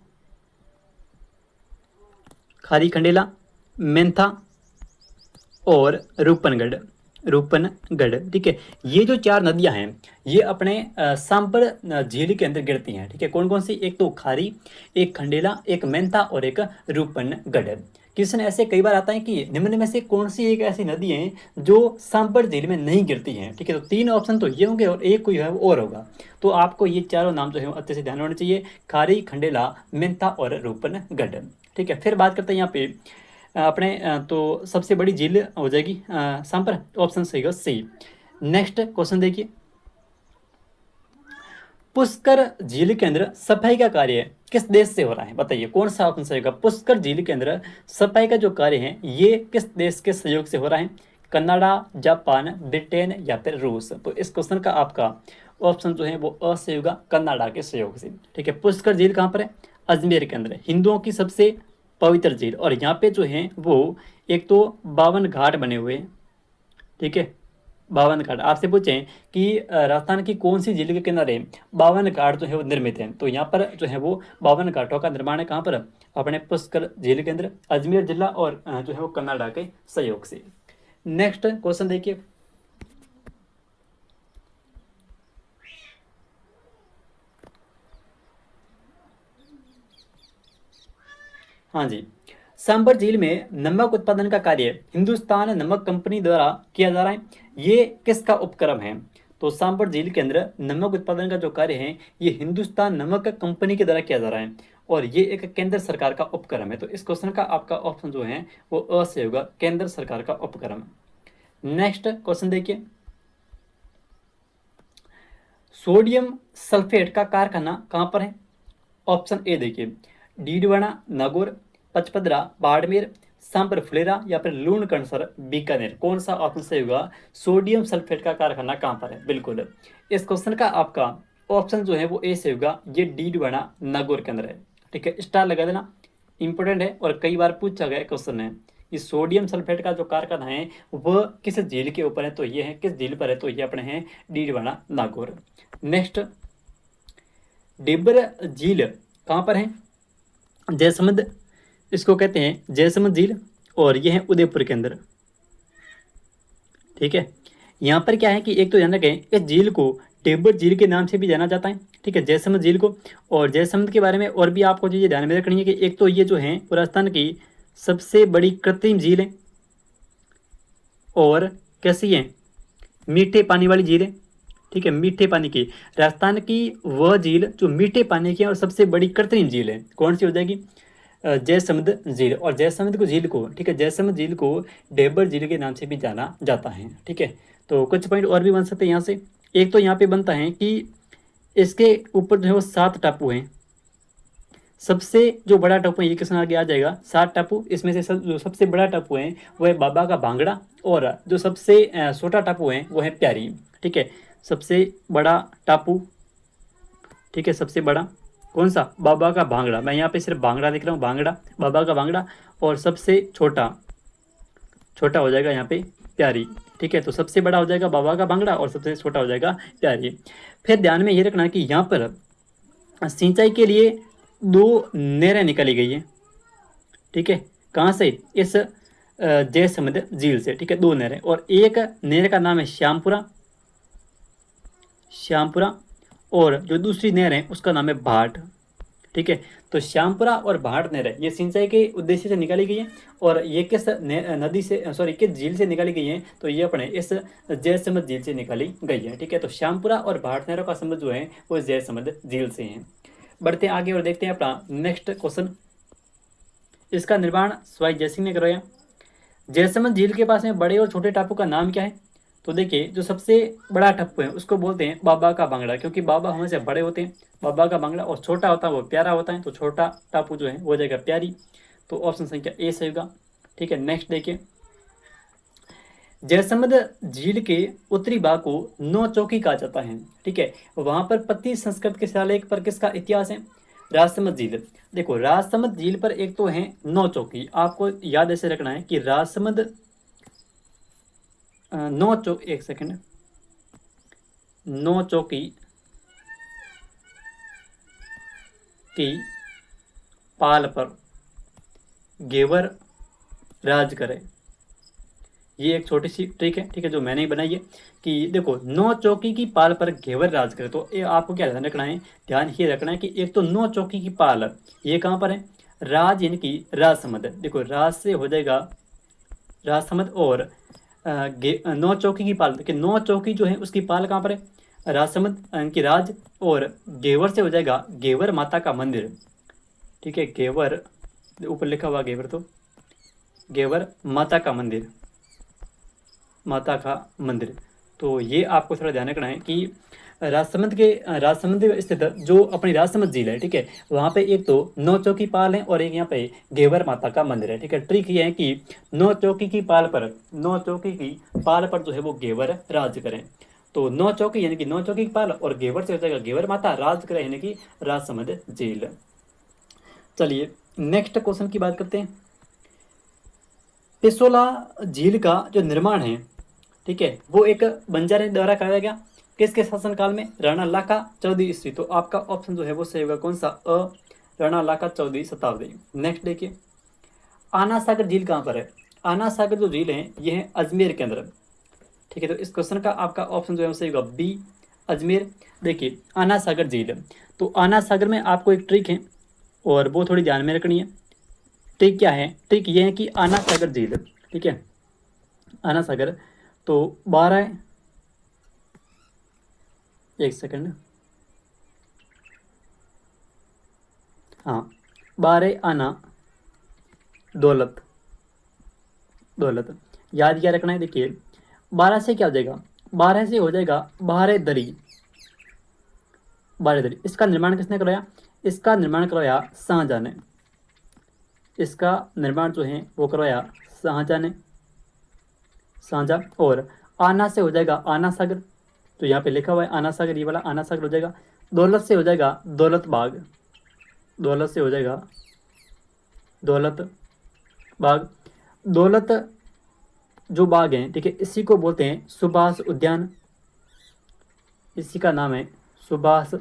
खारी खंडेला, मेंथा और रूपनगढ़, रूपनगढ़, ठीक है। ये जो 4 नदियां हैं ये अपने सांबर झील के अंदर गिरती हैं, ठीक है। कौन कौन सी, एक तो खारी, एक खंडेला, एक मेंथा और एक रूपनगढ़। क्वेश्चन ऐसे कई बार आता है कि निम्न में से कौन सी एक ऐसी नदी है जो सांबर झील में नहीं गिरती है, ठीक है। तो 3 ऑप्शन तो ये होंगे और एक कोई है वो और होगा। तो आपको ये चारों नाम जो है अच्छे से ध्यान होने चाहिए, खारी, खंडेला, मेंथा और रूपनगढ़, ठीक है। फिर बात करते हैं यहाँ पे अपने तो सबसे बड़ी झील हो जाएगी सांबर, ऑप्शन सही होगा सी। नेक्स्ट क्वेश्चन देखिए, पुष्कर झील के अंदर सफाई का कार्य किस देश से हो रहा है? बताइए कौन सा ऑप्शन सही होगा। पुष्कर झील के अंदर सफाई का जो कार्य है ये किस देश के सहयोग से हो रहा है? कनाडा, जापान, ब्रिटेन या फिर रूस। तो इस क्वेश्चन का आपका ऑप्शन जो है वो अ से होगा, कनाडा के सहयोग से। ठीक है, पुष्कर झील कहाँ पर है? अजमेर के अंदर है, हिंदुओं की सबसे पवित्र झील। और यहाँ पे जो है वो एक तो 52 घाट बने हुए हैं। ठीक है, 52 घाट। आपसे पूछें कि राजस्थान की कौन सी झील के किनारे 52 घाट जो है वो निर्मित हैं, तो यहाँ पर जो है वो 52 घाटों का निर्माण है कहाँ पर? अपने पुष्कर झील के अंदर, अजमेर जिला और जो है वो कनाडा के सहयोग से। नेक्स्ट क्वेश्चन देखिए। हाँ जी, सांभर झील में नमक उत्पादन का कार्य हिंदुस्तान नमक कंपनी द्वारा किया जा रहा है, ये किसका उपक्रम है? तो सांभर झील के अंदर नमक उत्पादन का जो कार्य है ये हिंदुस्तान नमक कंपनी के द्वारा किया जा रहा है और ये एक केंद्र सरकार का उपक्रम है। तो इस क्वेश्चन का आपका ऑप्शन जो है वो अ से होगा, केंद्र सरकार का उपक्रम। नेक्स्ट क्वेश्चन देखिए। सोडियम सल्फेट का कारखाना कहाँ पर है? ऑप्शन ए देखिए, डीडवाना, नागौर, पचपदरा, बाड़मेर, सांबर फुलेरा या फिर लूणकरणसर, बीकानेर। कौन सा ऑप्शन सही होगा? सोडियम सल्फेट का कारखाना कहाँ पर है? बिल्कुल, इस क्वेश्चन का आपका ऑप्शन जो है वो ए से होगा, ये डीडवाना नागौर के अंदर है। ठीक है, स्टार लगा देना, इंपॉर्टेंट है और कई बार पूछा गया क्वेश्चन है। ये सोडियम सल्फेट का जो कारखाना है वह किस झील के ऊपर है? तो ये है किस झील पर है? तो ये अपने हैं डीडवाना नागौर। नेक्स्ट, डिब्बर झील कहाँ पर है? जयसमंद, इसको कहते हैं जयसमंद झील और ये है उदयपुर के अंदर। ठीक है, यहाँ पर क्या है कि एक तो ध्यान रखें, इस झील को टेबर झील के नाम से भी जाना जाता है। ठीक है, जयसमंद झील को। और जयसमंद के बारे में और भी आपको चीज़ें ध्यान में रखनी है कि एक तो ये जो है राजस्थान की सबसे बड़ी कृत्रिम झील है और कैसी है? मीठे पानी वाली झील है। ठीक है, मीठे पानी की राजस्थान की वह झील जो मीठे पानी की है और सबसे बड़ी कृत्रिम झील है, कौन सी हो जाएगी? जयसमंद झील। और जयसमंद को झील को, ठीक है, जयसमंद झील को डेबर झील के नाम से भी जाना जाता है। ठीक है, तो कुछ पॉइंट और भी बन सकते हैं यहाँ से। एक तो यहाँ पे बनता है कि इसके ऊपर जो है वो 7 टापू हैं। सबसे जो बड़ा टापू है ये किस आगे आ जाएगा? 7 टापू। इसमें से जो सबसे बड़ा टापू है वो है बाबा का भांगड़ा और जो सबसे छोटा टापू है वो है प्यारी। ठीक है, सबसे बड़ा टापू, ठीक है, सबसे बड़ा कौन सा? बाबा का भांगड़ा। मैं यहाँ पे सिर्फ भांगड़ा लिख रहा हूँ, भांगड़ा, बाबा का भांगड़ा। और सबसे छोटा, छोटा हो जाएगा यहाँ पे प्यारी। ठीक है, तो सबसे बड़ा हो जाएगा बाबा का भांगड़ा और सबसे छोटा हो जाएगा प्यारी। फिर ध्यान में ये रखना कि यहाँ पर सिंचाई के लिए 2 नहरें निकाली गई है। ठीक है, कहाँ से? इस जयसमंद झील से। ठीक है, 2 नहरें और एक नहर का नाम है श्यामपुरा, श्यामपुरा, और जो दूसरी नहर है उसका नाम है भाट। ठीक है, तो श्यामपुरा और भाट नहर ये सिंचाई के उद्देश्य से निकाली गई है और ये किस नदी से, सॉरी, किस झील से निकाली गई है? तो ये अपने इस जयसमंद झील से निकाली गई है। ठीक है, तो श्यामपुरा और भाट नहरों का संबंध जो है वो जयसमंद झील से है। बढ़ते हैं आगे और देखते हैं अपना नेक्स्ट क्वेश्चन। इसका निर्माण स्वाई जयसिंह ने करवाया। जयसमंद झील के पास में बड़े और छोटे टापू का नाम क्या है? तो देखिए, जो सबसे बड़ा टापू है उसको बोलते हैं बाबा का बांगड़ा, क्योंकि बाबा हमेशा बड़े होते हैं, बाबा का बांगड़ा। और छोटा होता है वो प्यारा होता है, तो छोटा टापू जो है वो हो जाएगा प्यारी। तो ऑप्शन संख्या ए सही होगा। ठीक है, नेक्स्ट देखिए। जयसमंद झील के उत्तरी भाग को नौ चौकी कहा जाता है। ठीक है, वहां पर पति संस्कृत के शिलालेख पर किसका इतिहास है? राजसमंद झील। देखो, राजसमंद झील पर एक तो है नौ चौकी, आपको याद ऐसे रखना है कि राजसमंद नौ चौक, एक सेकंड, नौ चौकी की पाल पर घेवर राज करे। ये एक छोटी सी ट्रिक है, ठीक है, जो मैंने ही बनाई है कि देखो, नौ चौकी की पाल पर घेवर राज करे। तो ये आपको क्या ध्यान रखना है? ध्यान ये रखना है कि एक तो नौ चौकी की पाल, ये कहाँ पर है? राज इनकी राजसमंद। देखो, राज से हो जाएगा राजसमंद और नौ चौकी की पाल, देखिए नौ चौकी जो है उसकी पाल कहाँ पर है? राजसमंद की राज। और घेवर से हो जाएगा घेवर माता का मंदिर। ठीक है, घेवर ऊपर लिखा हुआ घेवर, तो घेवर माता का मंदिर, माता का मंदिर। तो ये आपको थोड़ा ध्यान रखना है कि राजसमंद स्थित जो अपनी राजसमंद झील है, ठीक है, वहाँ पे एक तो नौ चौकी पाल है और एक यहाँ पे घेवर माता का मंदिर है, ठीक है। ट्रिक ये है कि नौ चौकी की पाल पर जो है वो घेवर राज करें। तो नौ चौकी यानी कि नौ चौकी की पाल और घेवर से हो जाएगा घेवर माता, राज करे यानी कि राजसमंद झील। चलिए नेक्स्ट क्वेश्चन की बात करते हैं। पिसोला झील का जो निर्माण है, ठीक है, वो एक बंजारे द्वारा कराया गया। किसके शासनकाल में? राणा लाका 14वीं ईस्वी। तो आपका ऑप्शन जो है वो सही होगा कौन सा? राणा लाका 14वीं शताब्दी। नेक्स्ट देखिए, आना सागर झील कहाँ पर है? आना सागर जो झील है ये है अजमेर के अंदर, ठीक है। तो इस क्वेश्चन का आपका ऑप्शन जो है सही होगा बी, अजमेर। देखिए आना सागर झील, तो आना सागर में आपको एक ट्रिक है और वो थोड़ी ध्यान में रखनी है। ट्रिक क्या है? ट्रिक ये है कि आना सागर झील, ठीक है, आना सागर, तो 12, एक सेकंड, हाँ, 12 आना दौलत, याद क्या रखना है? देखिए 12 से क्या हो जाएगा? 12 से हो जाएगा बारह दरी। इसका निर्माण किसने करवाया? इसका निर्माण करवाया शाहजहां ने। इसका निर्माण जो है वो करवाया शाहजहां ने, और आना से हो जाएगा आना सागर, तो यहाँ पे लिखा हुआ है आना सागर, ये वाला आना सागर हो जाएगा। दौलत से हो जाएगा दौलत बाग, दौलत से हो जाएगा दौलत बाग। दौलत जो बाग है, ठीक है, इसी को बोलते हैं सुभाष उद्यान, इसी का नाम है सुभाष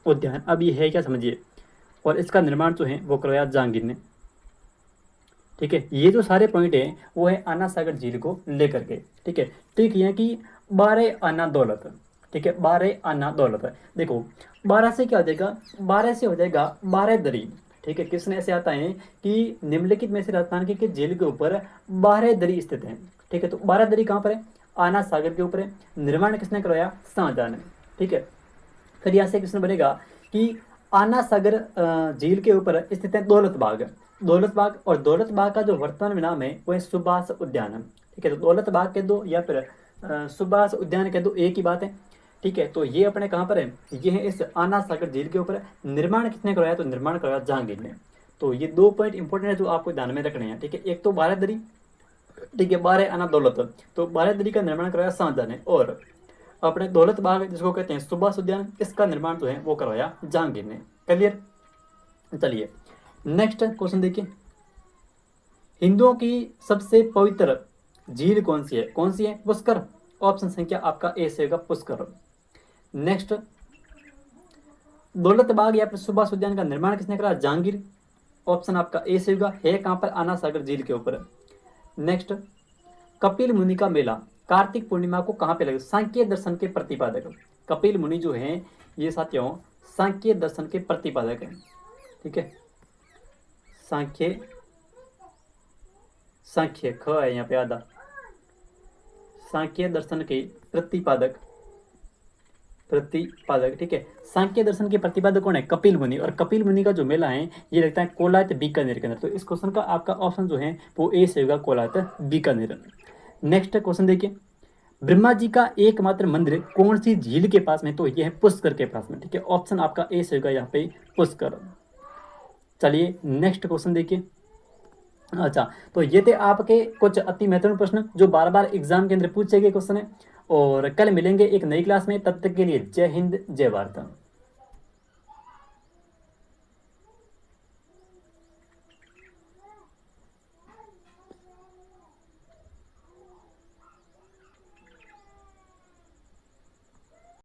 उद्यान। अब ये है क्या समझिए। और इसका निर्माण जो है वो करवाया जहांगीर ने, ठीक है। ये जो सारे पॉइंट हैं वो है आना सागर झील को लेकर के, ठीक है। ठीक है कि 12 आना दौलत, ठीक है, 12 आना दौलत। देखो 12 से क्या हो जाएगा? 12 से हो जाएगा 12 दरी, ठीक है। किसने ऐसे आता है कि निम्नलिखित में से राजस्थान के झील के ऊपर 12 दरी स्थित है, ठीक है। तो 12 दरी कहाँ पर है? आना सागर के ऊपर है। निर्माण किसने करवाया? शाहजहां ने, ठीक है। फिर यहाँ से किसने बनेगा कि आना सागर झील के ऊपर स्थित है दौलत बाग, और दौलत बाग का जो वर्तमान में नाम है वो है सुभाष उद्यान, ठीक है। तो दौलत बाग के दो या फिर सुभाष उद्यान के दो एक ही बात है, ठीक है। तो ये अपने कहाँ पर है? ये है इस आना सागर झील के ऊपर। निर्माण किसने करवाया? तो निर्माण करवाया जहांगीर ने। तो ये 2 पॉइंट इंपॉर्टेंट है जो आपको ध्यान में रखने हैं, ठीक है। एक तो 12 दरी, ठीक है, 12 आना दौलत, तो 12 दरी का निर्माण करवाया शाहजहां ने, और अपने दौलत बाग जिसको कहते हैं सुभाष उद्यान, इसका निर्माण जो है वो करवाया जहांगीर ने। क्लियर? चलिए नेक्स्ट क्वेश्चन देखिए, हिंदुओं की सबसे पवित्र झील कौन सी है? पुष्कर। ऑप्शन संख्या आपका ए से होगा पुष्कर। नेक्स्ट, दौलत बाग या फिर सुभाष उद्यान का निर्माण किसने करा? जहांगीर। ऑप्शन आपका ए से होगा। है कहां पर? आना सागर झील के ऊपर। नेक्स्ट, कपिल मुनि का मेला कार्तिक पूर्णिमा को कहां पे लगे? सांख्य दर्शन के प्रतिपादक। कपिल मुनि जो हैं ये साथियों सांख्य दर्शन के प्रतिपादक हैं, ठीक है। सांख्य ख है यहाँ पे आधा, सांख्य दर्शन के प्रतिपादक, ठीक है। सांख्य दर्शन के प्रतिपादक कौन है? कपिल मुनि। और कपिल मुनि का जो मेला है ये लगता है कोलायत बीकानेर के अंदर। तो इस क्वेश्चन का आपका ऑप्शन जो है वो ए से होगा, कोलायत बीकानेर। नेक्स्ट क्वेश्चन देखिए, ब्रह्मा जी का एकमात्र मंदिर कौन सी झील के पास में? तो ये है पुष्कर के पास में, ठीक है। ऑप्शन आपका ए से होगा यहाँ पे पुष्कर। चलिए नेक्स्ट क्वेश्चन देखिए। अच्छा, तो ये थे आपके कुछ अति महत्वपूर्ण प्रश्न जो बार बार एग्जाम के अंदर पूछे गए क्वेश्चन है। और कल मिलेंगे एक नई क्लास में, तब तक के लिए जय हिंद जय भारत।